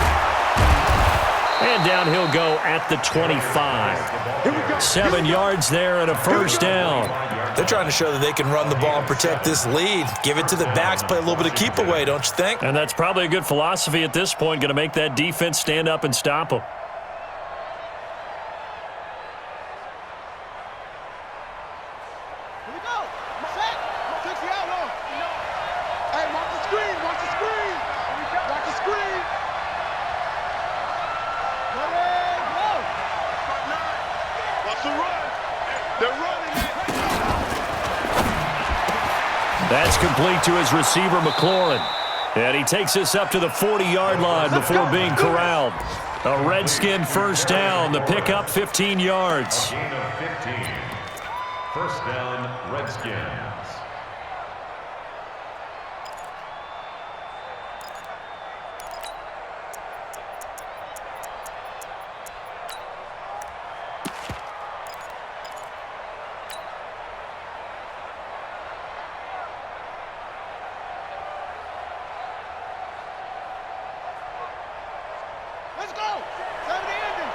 And down he'll go at the 25. 7 yards there and a 1st down. They're trying to show that they can run the ball and protect this lead. Give it to the backs, play a little bit of keep away, don't you think? And that's probably a good philosophy at this point, going to make that defense stand up and stop them. Here we go. Set. 60 out low. Hey, watch the screen. Watch the screen. Watch the run. They're running it. That's complete to his receiver, McLaurin. And he takes us up to the 40-yard line before being corralled. A Redskin 1st down. The pickup 15 yards. Gain of 15. 1st down, Redskins. Let's go. 70 ending.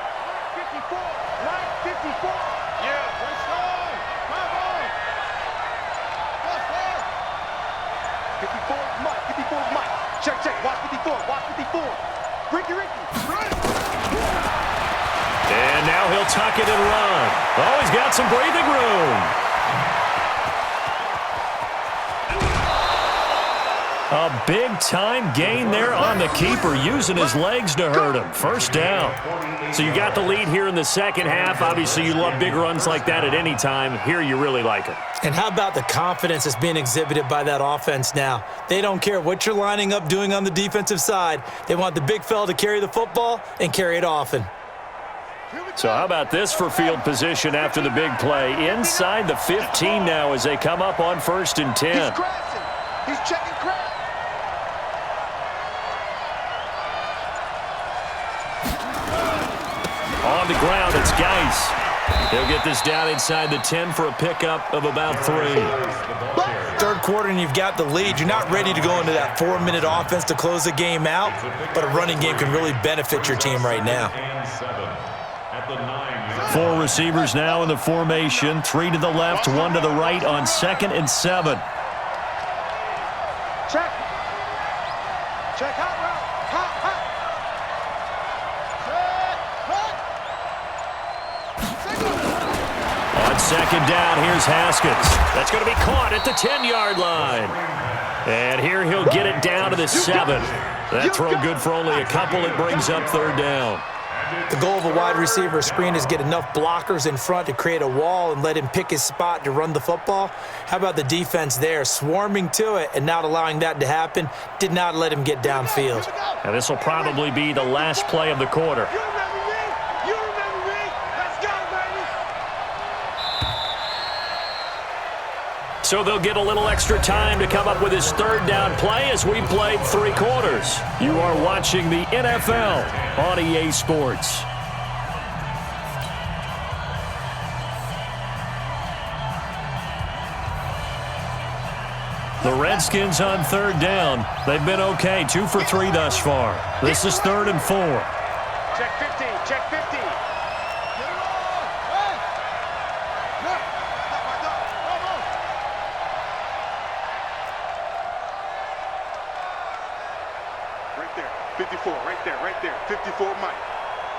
54. Line 54. Yeah. Let's go. Come on. Let's go. 54 is Mike. 54 is Mike. Check. Watch 54. Ricky. Run. And now he'll tuck it and run. Oh, he's got some breathing room. A big-time gain there on the keeper, using his legs to hurt him. First down. So you got the lead here in the second half. Obviously, you love big runs like that at any time. Here, you really like it. And how about the confidence that's being exhibited by that offense now? They don't care what you're lining up doing on the defensive side. They want the big fella to carry the football and carry it often. So how about this for field position after the big play? Inside the 15 now as they come up on 1st and 10. He's crashing. He's checking crash. On the ground, it's Geis. He'll get this down inside the 10 for a pickup of about 3. Third quarter and you've got the lead. You're not ready to go into that 4-minute offense to close the game out, but a running game can really benefit your team right now. 4 receivers now in the formation. 3 to the left, 1 to the right on 2nd and 7. Check. Check. Hot route. Hot. On 2nd down, here's Haskins. That's going to be caught at the 10-yard line. And here he'll get it down to the 7. That throw good for only a couple. It brings up 3rd down. The goal of a wide receiver screen is get enough blockers in front to create a wall and let him pick his spot to run the football. How about the defense there, swarming to it and not allowing that to happen? Did not let him get downfield. And this will probably be the last play of the quarter. You remember me? Let's go, baby. So they'll get a little extra time to come up with his 3rd down play as we played 3 quarters. You are watching the NFL on EA Sports. The Redskins on 3rd down. They've been okay, 2 for 3 thus far. This is 3rd and 4. Check 15. Check 15. Right there. 54. Right there. 54, Mike.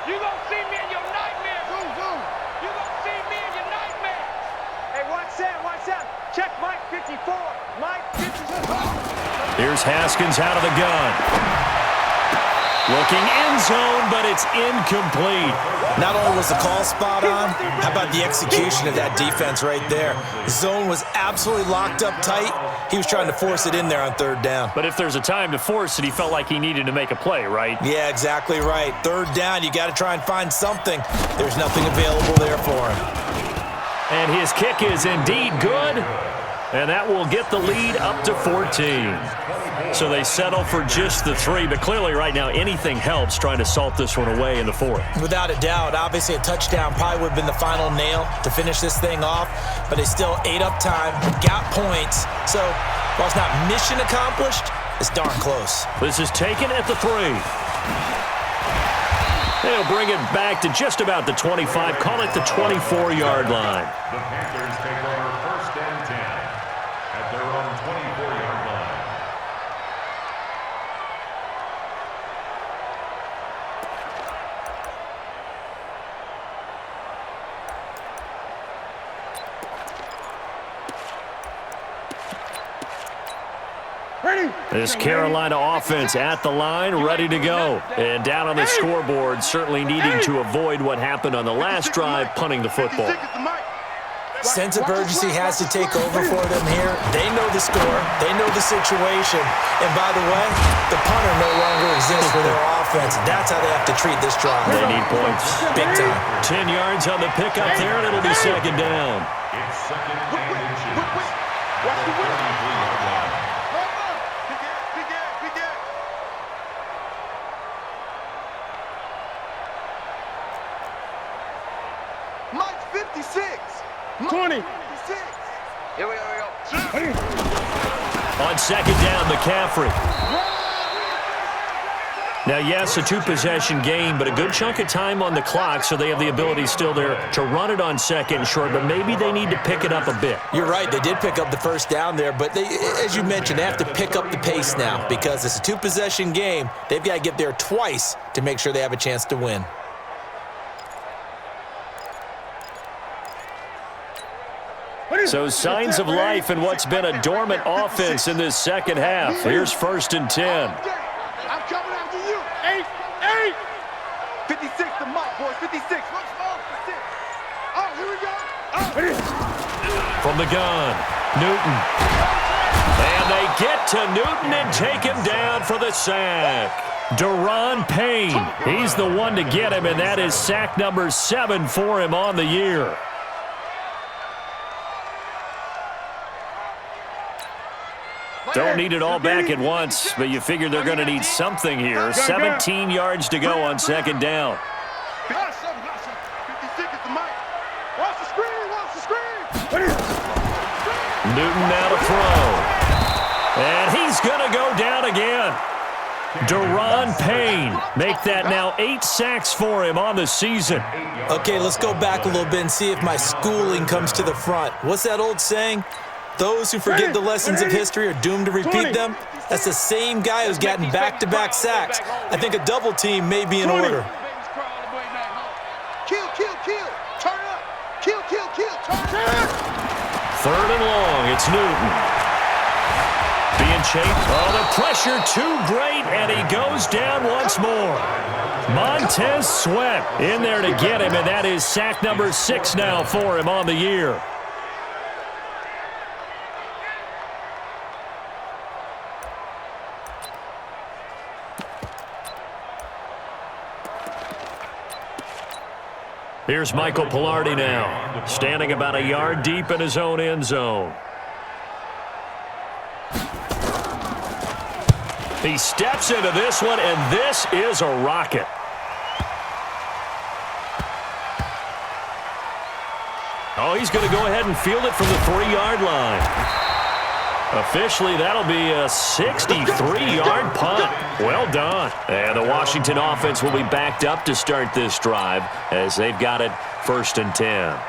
You gonna see me in your nightmares. Zoom. You gonna see me in your nightmares. Hey, watch that. Check Mike 54. Mike 54. Here's Haskins out of the gun. Looking end zone, but it's incomplete. Not only was the call spot on, how about the execution of that defense right there? The zone was absolutely locked up tight. He was trying to force it in there on 3rd down. But if there's a time to force it, he felt like he needed to make a play, right? Yeah, exactly right. 3rd down, you got to try and find something. There's nothing available there for him. And his kick is indeed good, and that will get the lead up to 14. So they settle for just the 3, but clearly right now anything helps trying to salt this one away in the 4th. Without a doubt, obviously a touchdown probably would have been the final nail to finish this thing off, but they still ate up time, got points. So while it's not mission accomplished, it's darn close. This is taken at the 3. They'll bring it back to just about the 25, call it the 24-yard line. The Panthers take over 1st and 10 at their own 24-yard line. This Carolina offense at the line, ready to go. And down on the scoreboard, certainly needing to avoid what happened on the last drive, punting the football. Sense of urgency has to take over for them here. They know the score. They know the situation. And by the way, the punter no longer exists for their offense. That's how they have to treat this drive. They need points. Big time. 10 yards on the pickup there, and it'll be 2nd down. It's 2nd and inches. Watch the win. 33-yard line. Mike 56. 20. 56. Here we go. On 2nd down, McCaffrey. Now, yes, a 2-possession game, but a good chunk of time on the clock, so they have the ability still there to run it on 2nd and short, but maybe they need to pick it up a bit. You're right. They did pick up the 1st down there, but they, as you mentioned, they have to pick up the pace now because it's a 2-possession game. They've got to get there twice to make sure they have a chance to win. So signs of life in what's been a dormant offense in this second half. Here's 1st and 10. I'm coming after you. 8. 56 the mic, boys. 56. Oh, here we go. From the gun, Newton. And they get to Newton and take him down for the sack. Deron Payne, he's the one to get him, and that is sack number 7 for him on the year. Don't need it all back at once, but you figure they're going to need something here. 17 yards to go on 2nd down. 56 is the mic. Watch the screen. Newton now to throw. And he's going to go down again. Deron Payne, make that now 8 sacks for him on the season. Okay, let's go back a little bit and see if my schooling comes to the front. What's that old saying? Those who forget the lessons of history are doomed to repeat them. That's the same guy who's gotten back-to-back sacks. I think a double team may be in order. Kill. Turn up. Kill. Turn up. 3rd and long, it's Newton. Being chased. Oh, the pressure too great, and he goes down once more. Montez Sweat in there to get him, and that is sack number 6 now for him on the year. Here's Michael Pilardi now, standing about a yard deep in his own end zone. He steps into this one, and this is a rocket. Oh, he's going to go ahead and field it from the 3-yard line. Officially, that'll be a 63-yard punt. Well done. And the Washington offense will be backed up to start this drive as they've got it 1st and 10.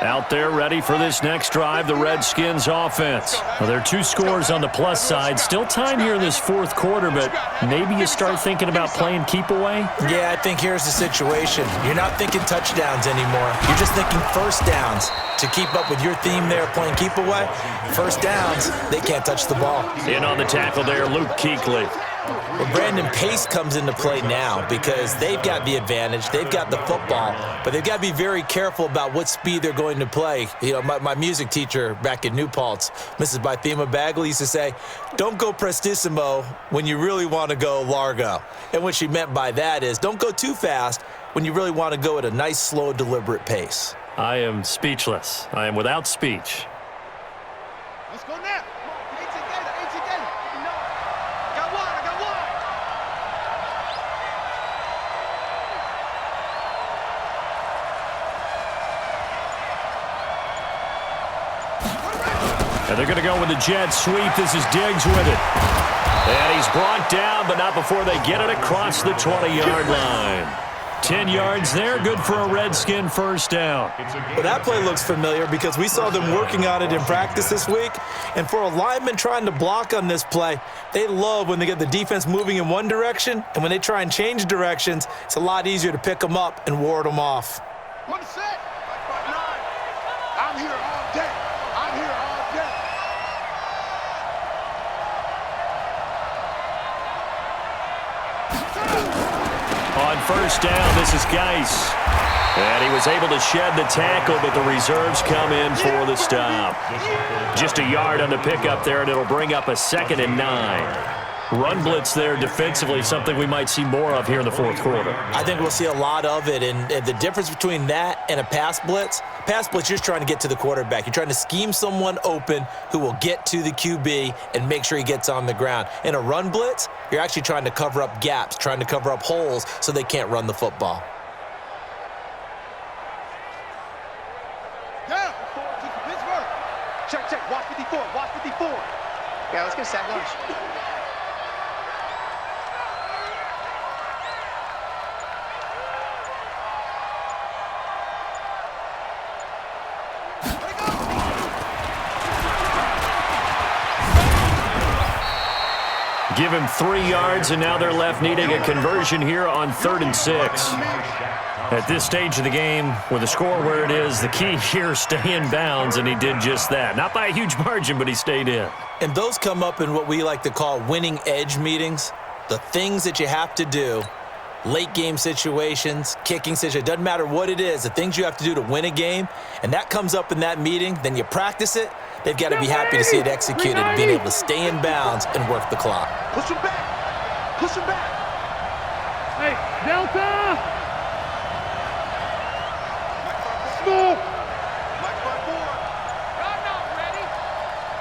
Out there ready for this next drive, the Redskins offense. Well, there are 2 scores on the plus side. Still time here in this 4th quarter, but maybe you start thinking about playing keep away? Yeah, I think here's the situation. You're not thinking touchdowns anymore. You're just thinking 1st downs. To keep up with your theme there, playing keep away, 1st downs, they can't touch the ball. In on the tackle there, Luke Kuechly. Well, Brandon, pace comes into play now because they've got the advantage. They've got the football, but they've got to be very careful about what speed they're going to play. You know, my music teacher back in New Paltz, Mrs. Bythema Bagley, used to say, don't go prestissimo when you really want to go largo. And what she meant by that is don't go too fast when you really want to go at a nice, slow, deliberate pace. I am speechless. I am without speech. Let's go now. 18 Gator. I got one. And they're going to go with the jet sweep. This is Diggs with it. And he's brought down, but not before they get it across the 20-yard line. 10 yards there, good for a Redskin 1st down. Well, that play looks familiar because we saw them working on it in practice this week. And for a lineman trying to block on this play, they love when they get the defense moving in one direction, and when they try and change directions, it's a lot easier to pick them up and ward them off. What is that? I'm here all day. On 1st down, this is Geis. And he was able to shed the tackle, but the reserves come in for the stop. Just a yard on the pickup there, and it'll bring up a 2nd and 9. Run blitz there defensively, something we might see more of here in the 4th quarter. I think we'll see a lot of it, and the difference between that and a pass blitz, you're just trying to get to the quarterback. You're trying to scheme someone open who will get to the QB and make sure he gets on the ground. In a run blitz, you're actually trying to cover up gaps, trying to cover up holes so they can't run the football. Down. Pittsburgh. Check. Watch 54. Yeah, let's get sack lunch. Give him 3 yards, and now they're left needing a conversion here on 3rd and 6. At this stage of the game, with the score where it is, the key here is stay in bounds, and he did just that. Not by a huge margin, but he stayed in. And those come up in what we like to call winning edge meetings. The things that you have to do, late game situations, kicking situations, doesn't matter what it is, the things you have to do to win a game, and that comes up in that meeting, then you practice it, they've got to be happy to see it executed, and being able to stay in bounds and work the clock. Push him back. Push him back. Hey, Delta! Small.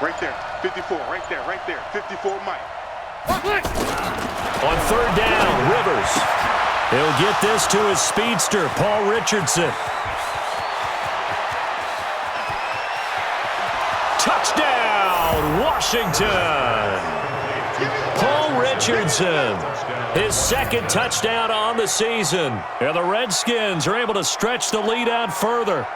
Right there, 54, right there, 54, Mike. On 3rd down, Rivers. He'll get this to his speedster, Paul Richardson. Touchdown, Washington! Paul Richardson, his 2nd touchdown on the season. And the Redskins are able to stretch the lead out further.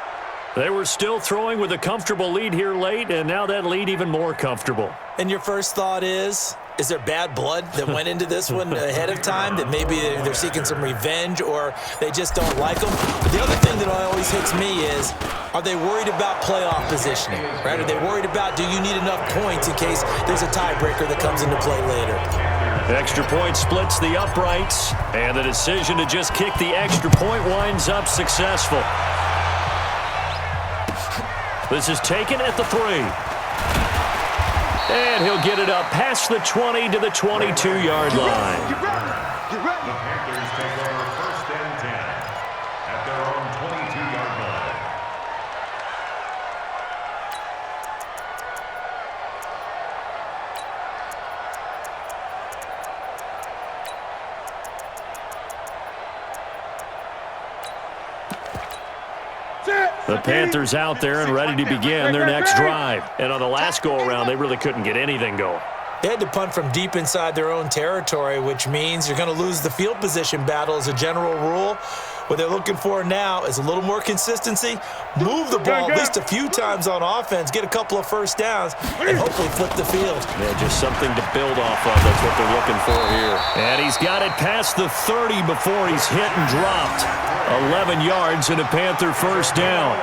They were still throwing with a comfortable lead here late, and now that lead even more comfortable. And your first thought is there bad blood that went into this one ahead of time, that maybe they're seeking some revenge or they just don't like them? But the other thing that always hits me is, are they worried about playoff positioning, right? Are they worried about, do you need enough points in case there's a tiebreaker that comes into play later? Extra point splits the uprights, and the decision to just kick the extra point winds up successful. This is taken at the 3. And he'll get it up past the 20 to the 22-yard line. The Panthers take over 1st and 10 at their own 22-yard line. The Panthers out there and ready to begin their next drive. And on the last go-around, they really couldn't get anything going. They had to punt from deep inside their own territory, which means you're going to lose the field position battle as a general rule. What they're looking for now is a little more consistency, move the ball at least a few times on offense, get a couple of first downs, and hopefully flip the field. Yeah, just something to build off of. That's what they're looking for here. And he's got it past the 30 before he's hit and dropped. 11 yards and a Panther first down.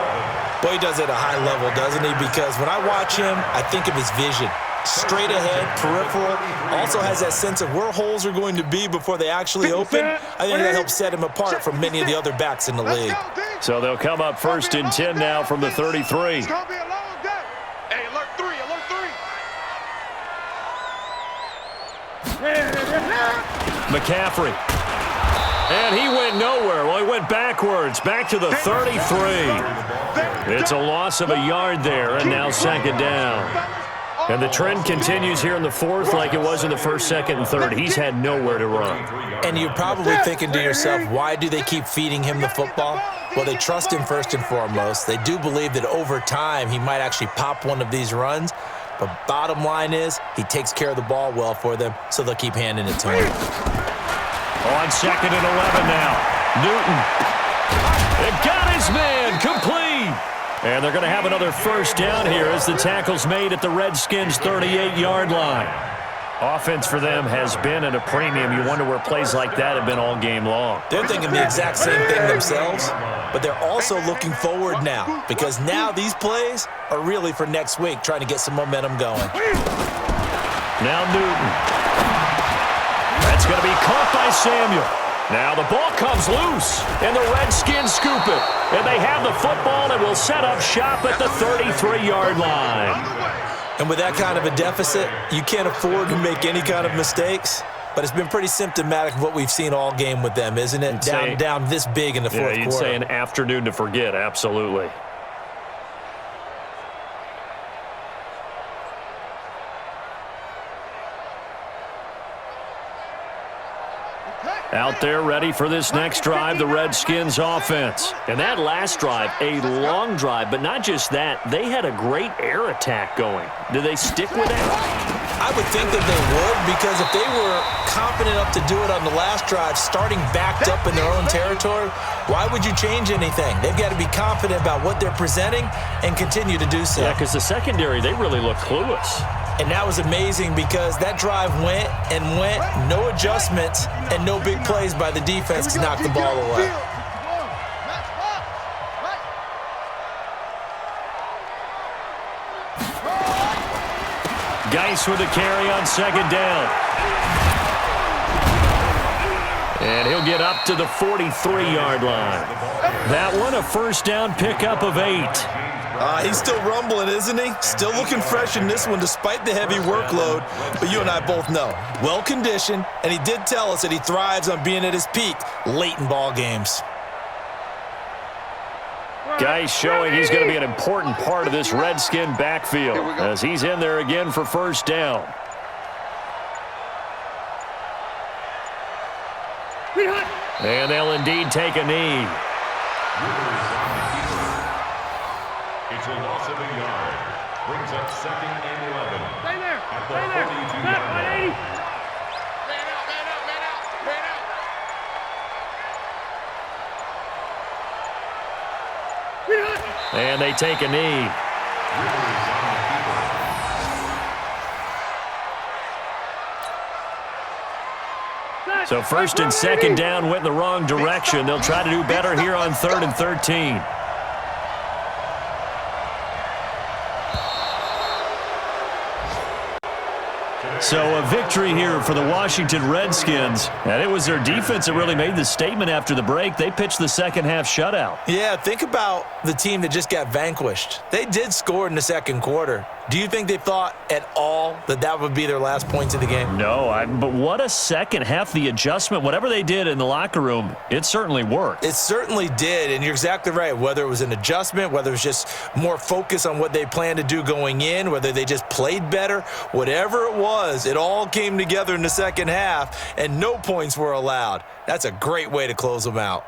Boy, he does it at a high level, doesn't he? Because when I watch him, I think of his vision. Straight ahead, peripheral, also has that sense of where holes are going to be before they actually open. I think that helps set him apart from many of the other backs in the league. So they'll come up 1st and 10 now from the 33. It's gonna be a long day. Hey, alert 3, alert 3. McCaffrey. And he went nowhere. Well, he went backwards, back to the 33. It's a loss of a yard there, and now 2nd down. And the trend continues here in the 4th like it was in the 1st, 2nd, and 3rd. He's had nowhere to run. And you're probably thinking to yourself, why do they keep feeding him the football? Well, they trust him first and foremost. They do believe that over time he might actually pop one of these runs. But bottom line is he takes care of the ball well for them, so they'll keep handing it to him. On 2nd and 11 now. Newton. It got his man complete. And they're going to have another first down here as the tackle's made at the Redskins' 38-yard line. Offense for them has been at a premium. You wonder where plays like that have been all game long. They're thinking the exact same thing themselves, but they're also looking forward now because now these plays are really for next week, trying to get some momentum going. Now Newton. That's going to be caught by Samuel. Now the ball comes loose, and the Redskins scoop it. And they have the football and will set up shop at the 33-yard line. And with that kind of a deficit, you can't afford to make any kind of mistakes. But it's been pretty symptomatic of what we've seen all game with them, isn't it? Down this big in the fourth quarter. You'd say an afternoon to forget, absolutely. Out there ready for this next drive, the Redskins offense. And that last drive, a long drive, but not just that, they had a great air attack going. Do they stick with that? I would think that they would, because if they were confident enough to do it on the last drive, starting backed up in their own territory, why would you change anything? They've got to be confident about what they're presenting and continue to do so. Yeah, because the secondary, they really look clueless. And that was amazing because that drive went and went, no adjustments and no big plays by the defense to knock the ball away. Geis with a carry on second down. And he'll get up to the 43-yard line. That one, a first down pickup of 8. He's still rumbling, isn't he? Still looking fresh in this one despite the heavy workload. But you and I both know, well-conditioned, and he did tell us that he thrives on being at his peak late in ball games. Geis showing he's going to be an important part of this Redskin backfield as he's in there again for first down. And they'll indeed take a knee. It's a loss of a yard. Brings up 2nd and 11. Stay there. At the Stay there. 42-yard line. Man out, man out, man out, man out. And they take a knee. So first and second down went in the wrong direction. They'll try to do better here on 3rd and 13. So a victory here for the Washington Redskins. And it was their defense that really made the statement after the break. They pitched the second half shutout. Yeah, think about the team that just got vanquished. They did score in the second quarter. Do you think they thought at all that that would be their last points of the game? No, but what a second half. The adjustment, whatever they did in the locker room, it certainly worked. It certainly did, and you're exactly right. Whether it was an adjustment, whether it was just more focus on what they planned to do going in, whether they just played better, whatever it was, it all came together in the second half, and no points were allowed. That's a great way to close them out.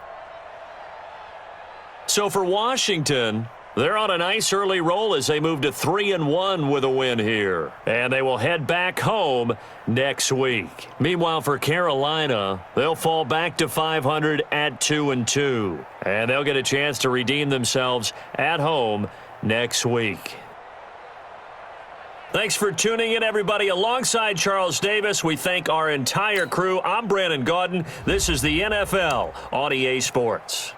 So for Washington, they're on a nice early roll as they move to 3-1 with a win here. And they will head back home next week. Meanwhile, for Carolina, they'll fall back to 500 at 2-2. And they'll get a chance to redeem themselves at home next week. Thanks for tuning in, everybody. Alongside Charles Davis, we thank our entire crew. I'm Brandon Gaudin. This is the NFL on EA Sports.